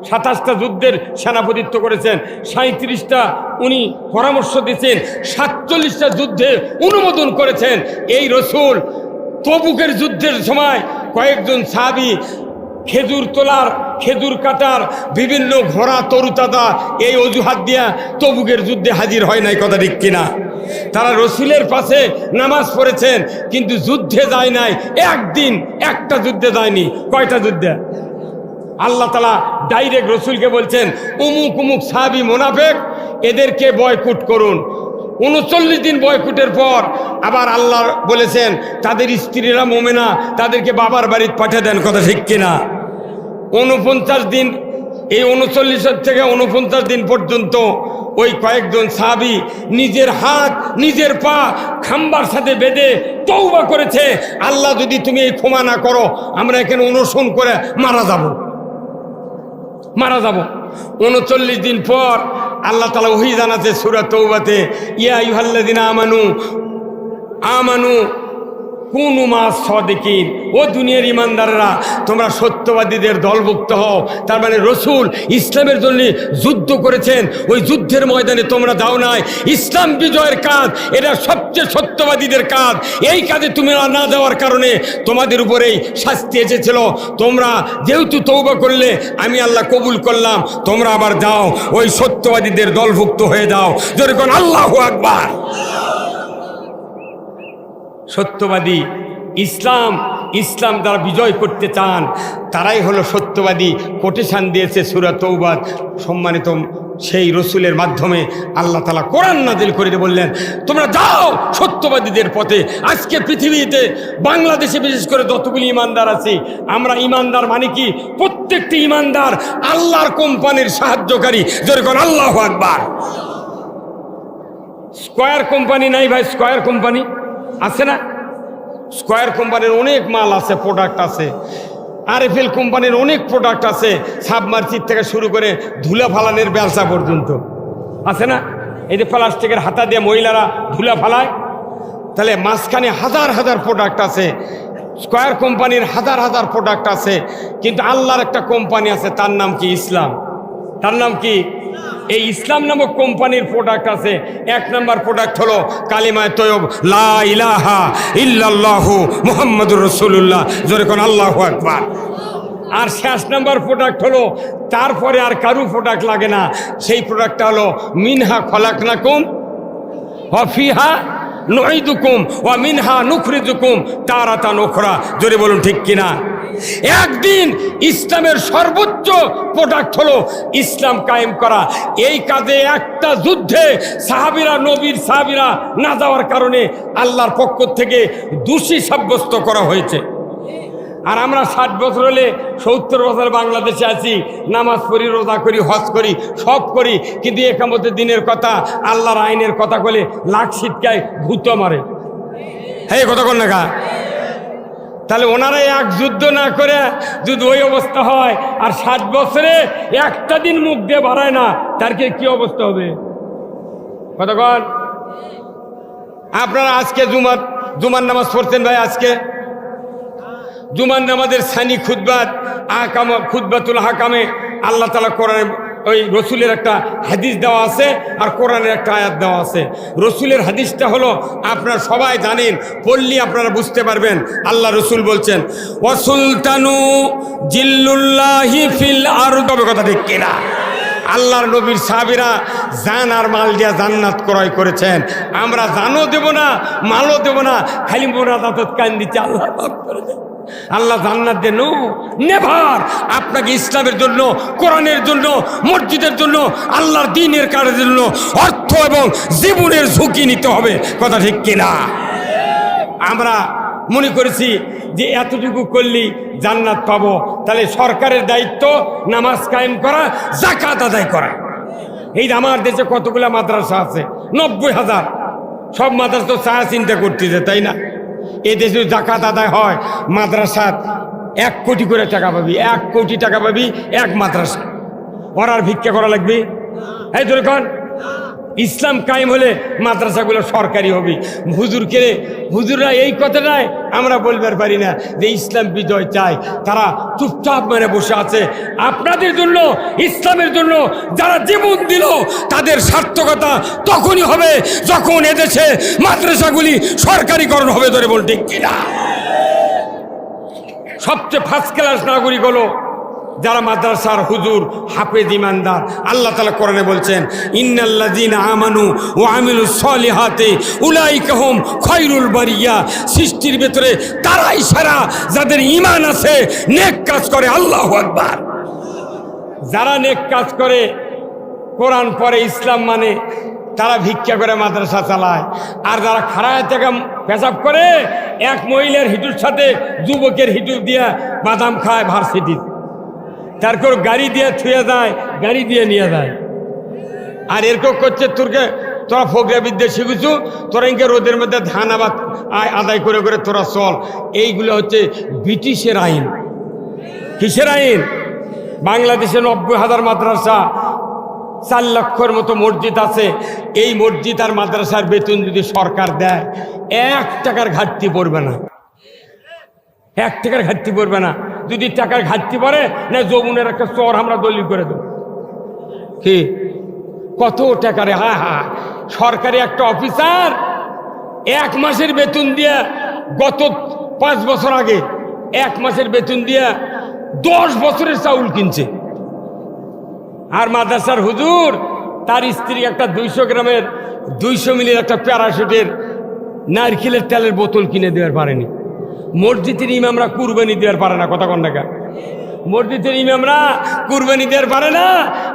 27টা যুদ্ধের সেনাপতিত্ব করেছেন, 37টা উনি পরামর্শ দিয়েছেন, 47টা যুদ্ধে অনুমোদন করেছেন। এই রসুল তবুকের যুদ্ধের সময় কয়েকজন সাহাবী খেজুর তোলার, খেজুর কাটার, বিভিন্ন ঘোড়া, তরুতাদা, এই অজুহাত দিয়া তবুকের যুদ্ধে হাজির হয় নাই, কথা ঠিক কিনা? তারা রসুলের পাশে নামাজ পড়েছেন, কিন্তু যুদ্ধে যায় নাই। একদিন একটা যুদ্ধে যায়নি। কয়টা যুদ্ধে? আল্লাহ তাআলা ডাইরেক্ট রসুলকে বলছেন, অমুক অমুক সাহাবী মুনাফিক, এদেরকে বয়কট করুন। 39 দিন বয়কটের পর আবার আল্লাহ বলেছেন, তাদের স্ত্রীরা মোমেনা, তাদেরকে বাবার বাড়িতে পাঠিয়ে দেন, কথা ঠিক কিনা? 49 দিন, এই 39 থেকে 49 দিন পর্যন্ত ওই কয়েকজন সাহাবী নিজের হাত, নিজের পা খাম্বার সাথে বেঁধে তওবা করেছে, আল্লাহ যদি তুমি এই ক্ষমা না করো, আমরা এখানে অনশন করে মারা যাব। 39 দিন পর আল্লাহ তাআলা ওহী জানাতে সূরা তওবাতে, ইয়া আইয়ুহাল্লাযিনা আমানু কুনু মাস সাদিকিন, ও দুনিয়ার ইমানদাররা, তোমরা সত্যবাদীদের দলভুক্ত হও। তার মানে রসুল ইসলামের জন্য যুদ্ধ করেছেন, ওই যুদ্ধের ময়দানে তোমরা যাও নাই। ইসলাম বিজয়ের কাজ এটা সবচেয়ে সত্যবাদীদের কাজ। এই কাজে তোমরা না যাওয়ার কারণে তোমাদের উপরেই শাস্তি এসেছিল। তোমরা যেহেতু তওবা করলে, আমি আল্লাহ কবুল করলাম, তোমরা আবার যাও, ওই সত্যবাদীদের দলভুক্ত হয়ে যাও। যেরকম আল্লাহু আকবার। সত্যবাদী ইসলাম যারা বিজয় করতে চান, তারাই হলো সত্যবাদী। কোটেশান দিয়েছে সূরা তওবা সম্মানিত সেই রসুলের মাধ্যমে। আল্লাহ তাআলা কোরআন নাজিল করে দিয়ে বললেন, তোমরা যাও সত্যবাদীদের পথে। আজকে পৃথিবীতে, বাংলাদেশে বিশেষ করে যতগুলি ইমানদার আছি, আমরা ইমানদার মানে কি? প্রত্যেকটি ইমানদার আল্লাহর কোম্পানির সাহায্যকারী। যেরকম আল্লাহু আকবার। স্কয়ার কোম্পানি নাই ভাই? স্কয়ার কোম্পানি আছে না? স্কয়ার কোম্পানির অনেক মাল আছে, প্রোডাক্ট আছে। আরএফএল কোম্পানির অনেক প্রোডাক্ট আছে, সাবমার্সিব থেকে শুরু করে ধুলা ফালানের ব্যবসা পর্যন্ত আছে না? এই যে প্লাস্টিকের হাতা দিয়ে মহিলারা ধুলা ফালায়, তাহলে মাঝখানে হাজার হাজার প্রোডাক্ট আছে। স্কয়ার কোম্পানির হাজার হাজার প্রোডাক্ট আছে, কিন্তু আল্লাহর একটা কোম্পানি আছে, তার নাম কি? ইসলাম। তার নাম কি? এই ইসলাম নামক কোম্পানির প্রোডাক্ট আছে। এক নাম্বার প্রোডাক্ট হলো কালিমায়ে তয়্যব, লা ইলাহা ইল্লাল্লাহু মুহাম্মাদুর রাসূলুল্লাহ, জোরে কোন আল্লাহু আকবার। আর শেষ নাম্বার প্রোডাক্ট হলো, তারপরে আর কারু প্রোডাক্ট লাগে না, সেই প্রোডাক্টটা হলো মিনহা খলাকনাকুম ওয়া ফিহা নুঈদুকুম ওয়া মিনহা নুখরিজুকুম তারাতান উখরা, জোরে বলুন ঠিক কিনা? একদিন ইসলামের সর্বোচ্চ প্রোডাক্ট হলো ইসলাম কায়েম করা। এই কাজে একটা যুদ্ধে সাহাবীরা, নবীর সাহাবীরা না যাওয়ার কারণে আল্লাহর পক্ষ থেকে দোষী সাব্যস্ত করা হয়েছে। আর আমরা 60 বছর হলে 70 বছর বাংলাদেশে আছি, নামাজ পড়ি, রোজা করি, হজ করি, সব করি, কিন্তু একামতের দিনের কথা, আল্লাহর আইনের কথা বলে লাখ ছিটকায় ভূত মারে। হ্যাঁ, কথা কন না কা? তাহলে ওনারা এক যুদ্ধ না করে যদি ওই অবস্থা হয়, আর 60 বছরে একটা দিন মুখ দিয়ে বাড়ায় না, তার কি অবস্থা হবে? কথা কন। আপনারা আজকে জুমার নামাজ পড়ছেন ভাই? আজকে জুমার নামাজের সানি খুতবাত খুতবাতুল হাকামে আল্লাহ তাআলা কোরআনে ওই রসুলের একটা হাদিস দেওয়া আছে, আর কোরআনের একটা আয়াত দেওয়া আছে। রসুলের হাদিসটা হলো, আপনারা সবাই জানেন, পড়লে আপনারা বুঝতে পারবেন। আল্লাহ রসুল বলছেন, ওয়াসুলতানু জিল্লুল্লাহি ফিল আরদ, কথা ঠিক কিনা? আল্লাহর নবীর সাহাবীরা জান আর মাল দিয়া জান্নাত ক্রয় করেছেন। আমরা জানও দেব না, মালও দেব না, খালি মোনাজাতত কান দিতে আল্লাহ মাফ করে দেন, আল্লাহ জান্নাত দেন। নেভার। আপনাকে ইসলামের জন্য, কোরআনের জন্য, মসজিদের জন্য, আল্লাহর দ্বীনের কাজের জন্য অর্থ এবং জীবনের ঝুঁকি নিতে হবে, কথা ঠিক কিনা? আমরা মনে করেছি যে এতটুকু করলেই জান্নাত পাবো। তাহলে সরকারের দায়িত্ব নামাজ কায়েম করা, যাকাত আদায় করা। এই আমার দেশে কতগুলা মাদ্রাসা আছে, 90,000। সব মাদ্রাসা তো ছায়া চিন্তা করতেছে, তাই না? এই দেশে যাকাত আদায় হয়, মাদ্রাসাত 1 কোটি করে টাকা পাবি, 1 কোটি টাকা পাবি এক মাদ্রাসা। ওরার ভিক্ষা করা লাগবে? এই ধরে ইসলাম কায়েম হলে মাদ্রাসাগুলো সরকারি হবে। হুজুররা এই কথাটাই আমরা বলবার পারি না যে ইসলাম বিজয় চায়, তারা চুপচাপ মানে বসে আছে। আপনাদের জন্য, ইসলামের জন্য যারা জীবন দিল, তাদের সার্থকতা তখনই হবে যখন এদেশে মাদ্রাসাগুলি সরকারিকরণ হবে, ধরে বল ঠিক কিনা? সবচেয়ে ফার্স্ট ক্লাস নাগরিক হলো যারা মাদ্রাসার হুজুর, হাফেজ, ইমানদার। আল্লাহ তাআলা কোরআনে বলছেন, ইন্নাল্লাযীনা আমানু ওয়া আমিলুস সলিহাতি উলাইকা হুম খায়রুল বারিয়া। সৃষ্টির ভেতরে তারাই সেরা যাদের ঈমান আছে, নেক কাজ করে। আল্লাহু আকবার। যারা নেক কাজ করে, কোরআন পড়ে, ইসলাম মানে, তারা ভিক্ষা করে মাদ্রাসা চালায়। আর যারা খাড়ায় থেকে পেশাব করে, এক মহিলার হিটুর সাথে যুবকের হিটু দিয়া বাদাম খায় ভার্সিটি, তারপর গাড়ি দিয়ে ছুঁয়ে যায়, গাড়ি দিয়ে নিয়ে যায়। আর এরকম করছে, তোরা ফোকরা বিদ্যা শিখেছু, তোরা ইনকে রোদের মধ্যে ধান আদায় করে করে তোরা চল। এইগুলো হচ্ছে ব্রিটিশের আইন। কিসের আইন? বাংলাদেশে 90,000 মাদ্রাসা, 4 লক্ষের মতো মসজিদ আছে। এই মসজিদ আর মাদ্রাসার বেতন যদি সরকার দেয়, 1 টাকার ঘাটতি পড়বে না, 1 টাকার ঘাটতি পড়বে না। যদি টাকার ঘাটতি পড়ে না, যমুনের একটা চর আমরা দলিল করে দেব। কি কত টাকারে? হ্যাঁ হ্যাঁ, সরকারি একটা অফিসার 1 মাসের বেতন দিয়ে, গত 5 বছর আগে 1 মাসের বেতন দিয়ে 10 বছরের চাউল কিনছে। আর মাদ্রাসার হুজুর তার স্ত্রী একটা 200 গ্রামের 200 মিলির একটা প্যারাশুটের নারকেলের তেলের বোতল কিনে দেওয়ার পারেনি। মসজিদের ইমামরা কুরবানি দেওয়ার পারে না, কথা কন না? মসজিদের ইমামরা কুরবানি দেওয়ার পারে না।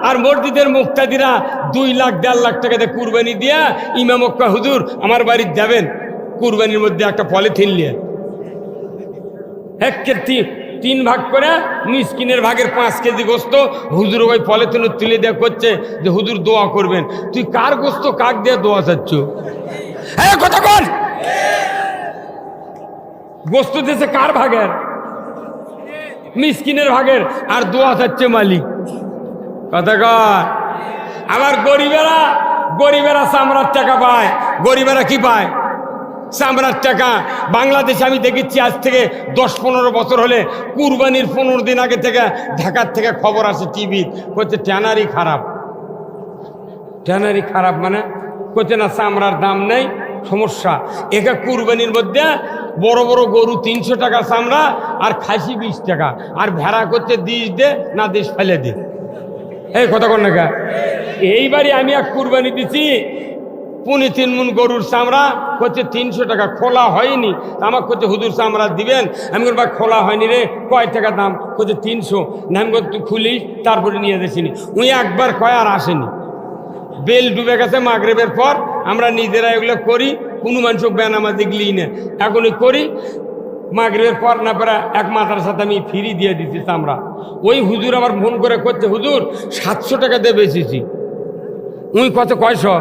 আর মসজিদের মুক্তাদিরা 2 লাখ 1.5 লাখ টাকা দিয়ে কুরবানি দিয়া ইমাম ওক্কা, হুজুর আমার বাড়ির যাবেন, কুরবানির মধ্যে একটা পলিথিন নিয়ে 3 ভাগ করে মিসকিনের ভাগের 5 কেজি গোস্ত হুজুর ওই পলিথিনে তুলে দেওয়া করছে যে হুজুর দোয়া করবেন। তুই কার গোস্ত কাক দিয়ে দোয়া চাচ্ছ? হ্যাঁ কথা বল। গোস্ত দিয়েছে কার ভাগের? মিসকিনের ভাগের। আর দোয়া চাচ্ছে মালিক। কথা কর। আবার গরিবেরা চামড়ার টাকা পায়। গরিবেরা কি পায়? চামড়ার টাকা। বাংলাদেশে আমি দেখেছি আজ থেকে 10-15 বছর হলে কুরবানির 15 দিন আগে থেকে ঢাকার থেকে খবর আসে টিভি, করছে ট্যানারি খারাপ। ট্যানারি খারাপ মানে করছে না চামড়ার দাম নেই, সমস্যা। একা কুরবানির মধ্যে বড় বড় গরু 300 টাকা চামড়া আর খাসি 20 টাকা, আর ভেড়া করছে দিস দে না দিস ফেলে দে। এই কথা কর না। এইবারই আমি এক কুরবানি দিছি, 3.5 মণ গরুর চামড়া হচ্ছে 300 টাকা, খোলা হয়নি। আমাকে করছে হুজুর চামড়া দিবেন। আমি বলবো খোলা হয়নি রে, কয় টাকা দাম? করছে 300। না আমি তুই খুলিস, তারপরে নিয়ে যাচ্ছিনি। উনি একবার কয় আর আসেনি। বেল ডুবে গেছে মাগরিবের পর, আমরা নিজেরা এগুলো করি, কোনো মানুষ বেনামাজি গিলি না, এখনই করি। মাগরিবের পর না পরে এক মাথার সাথে আমি ফ্রি দিয়ে দিচ্ছি চামড়া। ওই হুজুর আবার ফোন করে করছে হুজুর 700 টাকা দিয়ে বেচেছি। উনি কত? 900।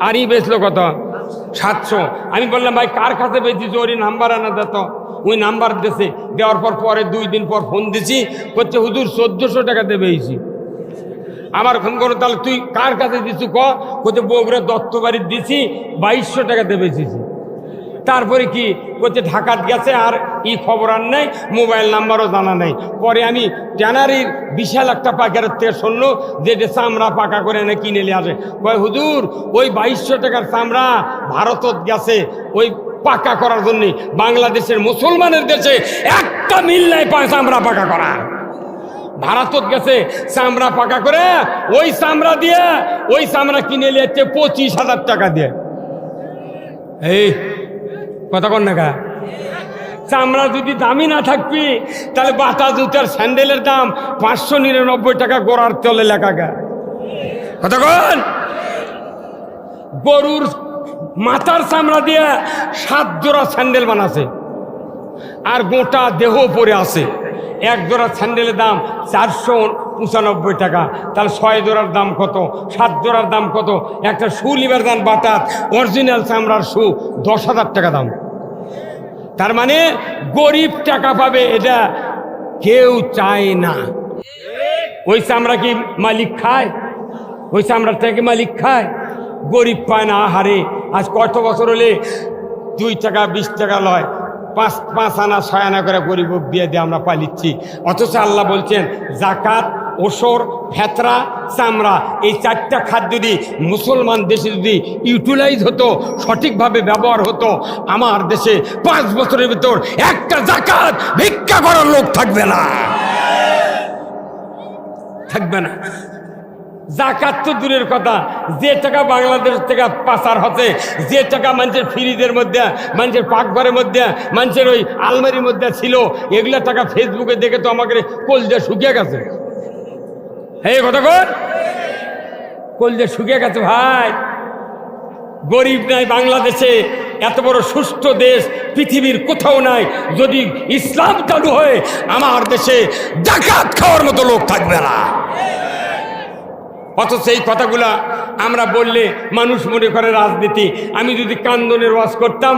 আর ই বেচলো কত? 700। আমি বললাম ভাই কার কাছে বেচেছি, ওরই নাম্বার আনা দিত। ওই নাম্বার দিয়েছে, দেওয়ার পর পরে 2 দিন পর ফোন দিছি, করছে হুজুর 1400 টাকা দিয়ে বেচেছি। আমার ফোন করো, তাহলে তুই কার কাছে দিচ্ছু? করছে বগুড়া দত্তবাড়ির দিছি, 2200 টাকা দিয়ে বেচেছি। তারপরে কি করছে ঢাকাত গেছে, আর ই খবর আর নেই, মোবাইল নাম্বারও জানা নেই। পরে আমি ট্যানারির বিশাল একটা পাইকারের থেকে শুনলো যে চামড়া পাকা করে এনে কিনে নিয়ে আসে। কয় হুজুর ওই 2200 টাকার চামড়া ভারতত গেছে ওই পাকা করার জন্য। বাংলাদেশের মুসলমানের দেশে একটা মিল নাই পায় চামড়া পাকা করা। ভারতত গেছে চামড়া পাকা করে, ওই চামড়া দিয়ে ওই চামড়া কিনে নিয়ে 25,000 টাকা দিয়ে। এই কথা কন না। চামড়া যদি দামি না থাকবি তাহলে বাটা জুতার স্যান্ডেলের দাম 599 টাকা গোড়ার তলে লেখা গা। কথা কন। গরুর মাথার চামড়া দিয়ে 7 জোড়া স্যান্ডেল বানাছে, আর গোটা দেহ পরে আছে। 1 জোড়া স্যান্ডেলের দাম 495 টাকা। তাহলে 6 জোড়ার দাম কত? 7 জোড়ার দাম কত? একটা শু লিবার দাম বাটার অরিজিনাল চামড়ার শু 10,000 টাকা দাম। তার মানে গরিব টাকা পাবে, এটা কেউ চায় না। ওই চামড়া কি মালিক খায়? ওই চামড়ার থেকে মালিক খায়? গরিব পায় না। আহারে আজ কত বছর হলে 2 টাকা 20 টাকা লয়, 5 আনা 6 আনা করে গরিব দিয়ে দিয়ে আমরা পালিচ্ছি। অথচ আল্লাহ বলছেন জাকাত, ওসর, ফেতরা, চামড়া, এই 4টা খাদ্য যদি মুসলমান দেশে যদি ইউটিলাইজ হতো, সঠিকভাবে ব্যবহার হতো, আমার দেশে 5 বছরের ভিতর একটা জাকাত ভিক্ষা করার লোক থাকবে না। থাকবে না। জাকাত তো দূরের কথা, যে টাকা বাংলাদেশ থেকে পাচার হচ্ছে, যে টাকা মানুষের ফ্রিজের মধ্যে, মানুষের পাকঘরের মধ্যে, মানুষের ওই আলমারির মধ্যে ছিল, এগুলা টাকা ফেসবুকে দেখে তো আমাকে কলজা শুকিয়ে গেছে। এই কথা কর, কলজা শুকিয়ে গেছে ভাই। গরিব নাই বাংলাদেশে, এত বড় সুস্থ দেশ পৃথিবীর কোথাও নাই। যদি ইসলাম চালু হয় আমার দেশে জাকাত খাওয়ার মতো লোক থাকবে না। অথচ এই কথাগুলা আমরা বললে মানুষ মনে করে রাজনীতি। আমি যদি কান্দনের ওয়াজ করতাম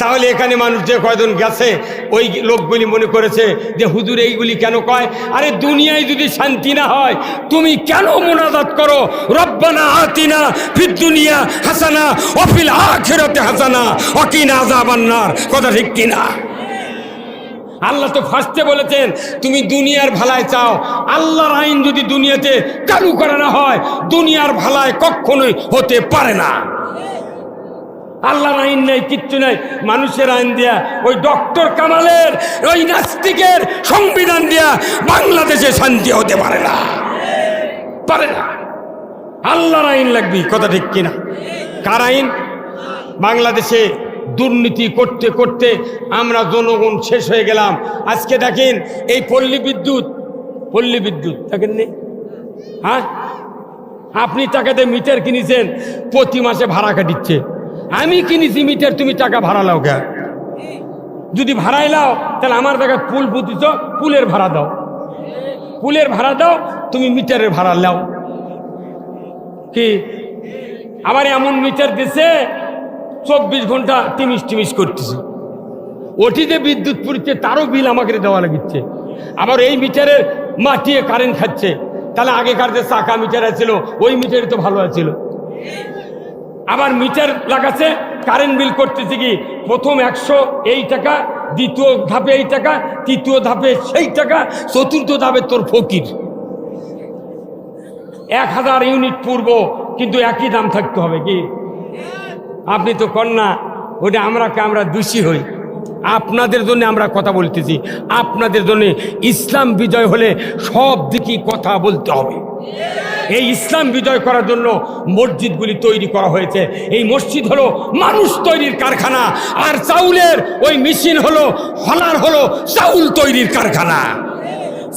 তাহলে এখানে মানুষ যে কয়জন গেছে ওই লোকগুলি মনে করেছে যে হুজুর এইগুলি কেন কয়। আরে দুনিয়ায় যদি শান্তি না হয় তুমি কেন মুনাজাত করো রব্বানা আতিনা ফিদ দুনিয়া হাসানা ওয়া ফিল আখিরাতি হাসানা ওয়া কিনা আযাবান্নার? কথা ঠিক কিনা? আল্লাহ তো ফার্স্টে বলেছেন তুমি দুনিয়ার ভালাই চাও। আল্লাহর আইন যদি দুনিয়াতে চালু করা না হয় দুনিয়ার ভালাই কখনোই হতে পারে না। আল্লাহর আইন নেই, কিচ্ছু নাই, মানুষের আইন দিয়া, ওই ডক্টর কামালের ওই নাস্তিকের সংবিধান দিয়া বাংলাদেশে শান্তি হতে পারে না, পারে না। আল্লাহর আইন লাগবে। কথা ঠিক কিনা? কার আইন? বাংলাদেশে দুর্নীতি করতে করতে আমরা জনগণ শেষ হয়ে গেলাম। আজকে দেখেন এই পল্লী বিদ্যুৎ দেখেন নি? হ্যাঁ, আপনি টাকাতে মিটার কিনেছেন, প্রতি মাসে ভাড়া কাটিচ্ছে। আমি কিনেছি মিটার, তুমি টাকা ভাড়া লাও কে? যদি ভাড়াই লাও তাহলে আমার জায়গায় পুল পুঁতিছ, পুলের ভাড়া দাও, পুলের ভাড়া দাও, তুমি মিটারের ভাড়া লাও। কি আবার এমন মিটার দিছে 24 ঘন্টা টিমিস টিমিস করতেছে, ওটি যে বিদ্যুৎ পুড়ছে তারও বিল আমাকে দেওয়া লাগিচ্ছে। আবার এই মিটারের মাটিয়ে কারেন্ট খাচ্ছে, তাহলে আগেকার যে চাকা মিটার ছিল ওই মিটারই তো ভালো ছিল। আবার মিটার লাগাচ্ছে, কারেন্ট বিল করতেছে কি প্রথম 100 এই টাকা, দ্বিতীয় ধাপে এই টাকা, তৃতীয় ধাপে সেই টাকা, চতুর্থ ধাপে তোর ফকির। 1000 ইউনিট পূর্ব, কিন্তু একই দাম থাকতে হবে। কি আপনি তো কন্যা, ওটা আমরা দোষী হই। আপনাদের জন্য আমরা কথা বলতেছি, আপনাদের জন্য। ইসলাম বিজয় হলে সব দিকেই কথা বলতে হবে। এই ইসলাম বিজয় করার জন্য মসজিদগুলি তৈরি করা হয়েছে। এই মসজিদ হলো মানুষ তৈরির কারখানা, আর চাউলের ওই মেশিন হলো হলার হলো চাউল তৈরির কারখানা।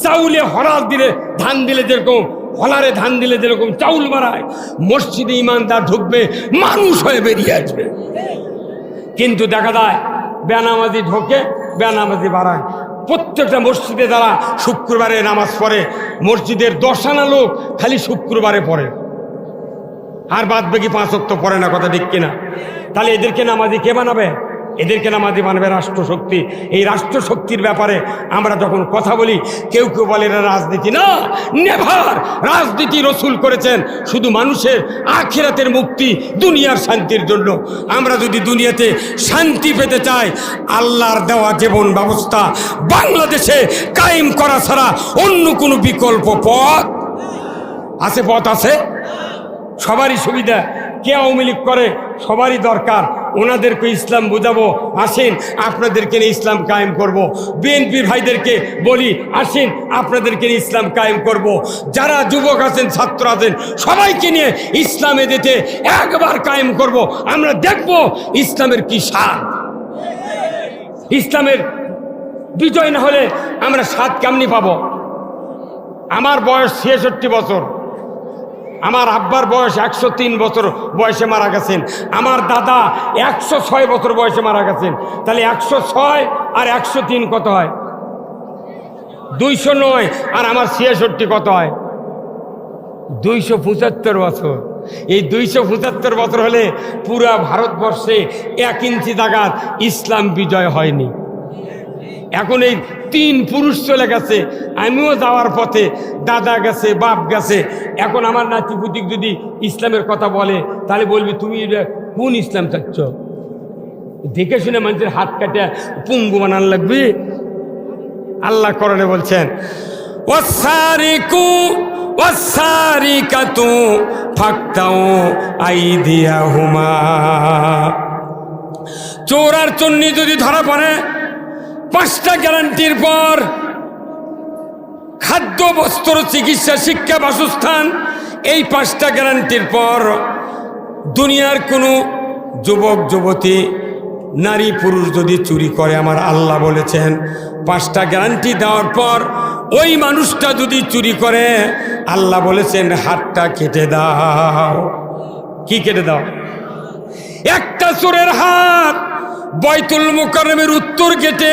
চাউলে হলার দিলে ধান দিলে যেরকম, হলারে ধান দিলে যেরকম চাউল বাড়ায়, মসজিদে ইমানদার ঢুকবে মানুষ হয়ে বেরিয়ে আসবে। কিন্তু দেখা যায় বেনামাজি ঢোকে, বেনামাজি বাড়ায়। প্রত্যেকটা মসজিদে যারা শুক্রবারে নামাজ পড়ে, মসজিদের 10 আনা লোক খালি শুক্রবারে পড়ে, আর বাদ বাকি 5 ওয়াক্ত পড়ে না। কথা ঠিক কিনা? তাহলে এদেরকে নামাজি কে বানাবে? এদেরকে নামাজি বানাবে রাষ্ট্রশক্তি। এই রাষ্ট্রশক্তির ব্যাপারে আমরা যখন কথা বলি, কেউ কেউ বলে এরা রাজনীতি। না, নেভার। রাজনীতি রসুল করেছেন শুধু মানুষের আখিরাতের মুক্তি, দুনিয়ার শান্তির জন্য। আমরা যদি দুনিয়াতে শান্তি পেতে চাই, আল্লাহর দেওয়া জীবন ব্যবস্থা বাংলাদেশে কায়েম করা ছাড়া অন্য কোনো বিকল্প পথ আছে? পথ আছে? সবারই সুবিধা। কে আওয়ামী লীগ করে, সবারই দরকার। ওনাদেরকে ইসলাম বোঝাবো, আসেন আপনাদেরকে নিয়ে ইসলাম কায়েম করব। বিএনপির ভাইদেরকে বলি, আসেন আপনাদেরকে নিয়ে ইসলাম কায়েম করব। যারা যুবক আছেন, ছাত্র আছেন, সবাইকে নিয়ে ইসলামে দিতে একবার কায়েম করব। আমরা দেখব ইসলামের কি স্বাদ। ইসলামের বিজয় না হলে আমরা স্বাদ কেমনি পাবো? আমার বয়স 66 বছর, আমার আব্বার বয়স 103 বছর বয়সে মারা গেছেন, আমার দাদা 106 বছর বয়সে মারা গেছেন। তাহলে 106 আর 103 কত হয়? 209। আর আমার 66 কত হয়? 275 বছর। এই 275 বছর হলে পুরা ভারতবর্ষে 1 ইঞ্চি জায়গার ইসলাম বিজয় হয়নি। এখন এই 3 পুরুষ চলে গেছে, আমিও যাওয়ার পথে, দাদা গেছে, বাপ গেছে। এখন আমার নাতি পুতিক যদি ইসলামের কথা বলে, তাহলে বলবি তুমি কোন ইসলাম চাচ্ছ? দেখে শুনে মানুষের হাত কাটে পুঙ্গু বানান লাগবে। আল্লাহ কোরআনে বলছেন, ওয়াসারিকু ওয়াসারিকাতু ফাকতাউ আইদিয়াহুমা। চোর আর চন্নি যদি ধরা পড়ে, 5টা গ্যারান্টির পর খাদ্য, বস্ত্র, চিকিৎসা, শিক্ষা, বাসস্থান, এই 5টা গ্যারান্টির পর দুনিয়ার কোনো যুবক যুবতী, নারী পুরুষ যদি চুরি করে, আমার আল্লাহ বলেছেন 5টা গ্যারান্টি দেওয়ার পর ওই মানুষটা যদি চুরি করে, আল্লাহ বলেছেন হাতটা কেটে দাও। কি কেটে দাও? একটা চোরের হাত বাইতুল মুকাররমের উত্তর গেটে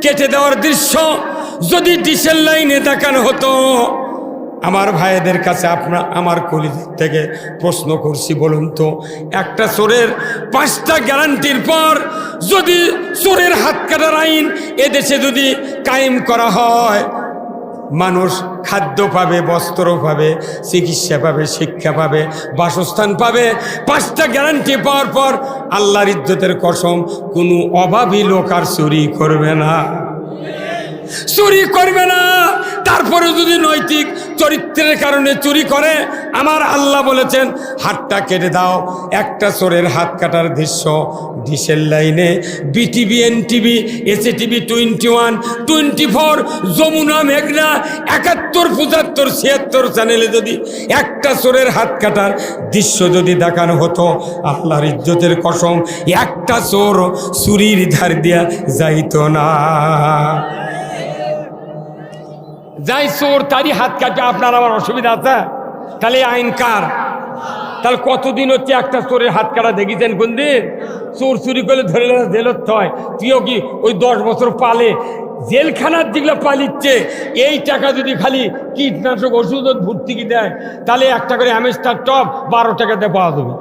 কেটে দেওয়ার দৃশ্য যদি ডিসেল লাইনে দেখানো হতো, আমার ভাইদের কাছে আমার কলিজার থেকে প্রশ্ন করছি, বলুন তো, একটা চোরের 5টা গ্যারান্টির পর যদি চোরের হাত কাটার আইন এদেশে যদি কায়েম করা হয়, মানুষ খাদ্য পাবে, বস্ত্র পাবে, চিকিৎসা পাবে, শিক্ষা পাবে, বাসস্থান পাবে। 5টা গ্যারান্টি পাওয়ার পর আল্লাহর ইজ্জতের কসম, কোনো অভাবী লোক আর চুরি করবে না, চুরি করবে না। তারপরে যদি নৈতিক চরিত্রের কারণে চুরি করে, আমার আল্লাহ বলেছেন হাতটা কেটে দাও। একটা চোরের হাত কাটার দৃশ্য ডিসেল লাইনে বিটিভি, এনটিভি, এসএটিভি 21, 24, যমুনা, মেঘনা 71, 75, 76 চ্যানেলে যদি একটা চোরের হাত কাটার দৃশ্য যদি দেখানো হতো, আল্লাহর ইজ্জতের কসম, একটা চোর চুরির ধার দিয়া যাইতো না। যাই চোর তারই হাত কাটে, আপনার আমার অসুবিধা আছে? তাহলে আইন কার? তাহলে কতদিন হচ্ছে একটা চোরের হাত কাটা দেখেছেন কোন দিন? চোর চুরি করলে ধরে জেলত হয়, তুইও কি ওই 10 বছর পালে জেলখানার যেগুলো পালিচ্ছে, এই টাকা যদি খালি কীটনাশক ওষুধ ভর্তি দেয়, তাহলে একটা করে অ্যামেস্টার টপ 12 টাকাতে পাওয়া যাবে।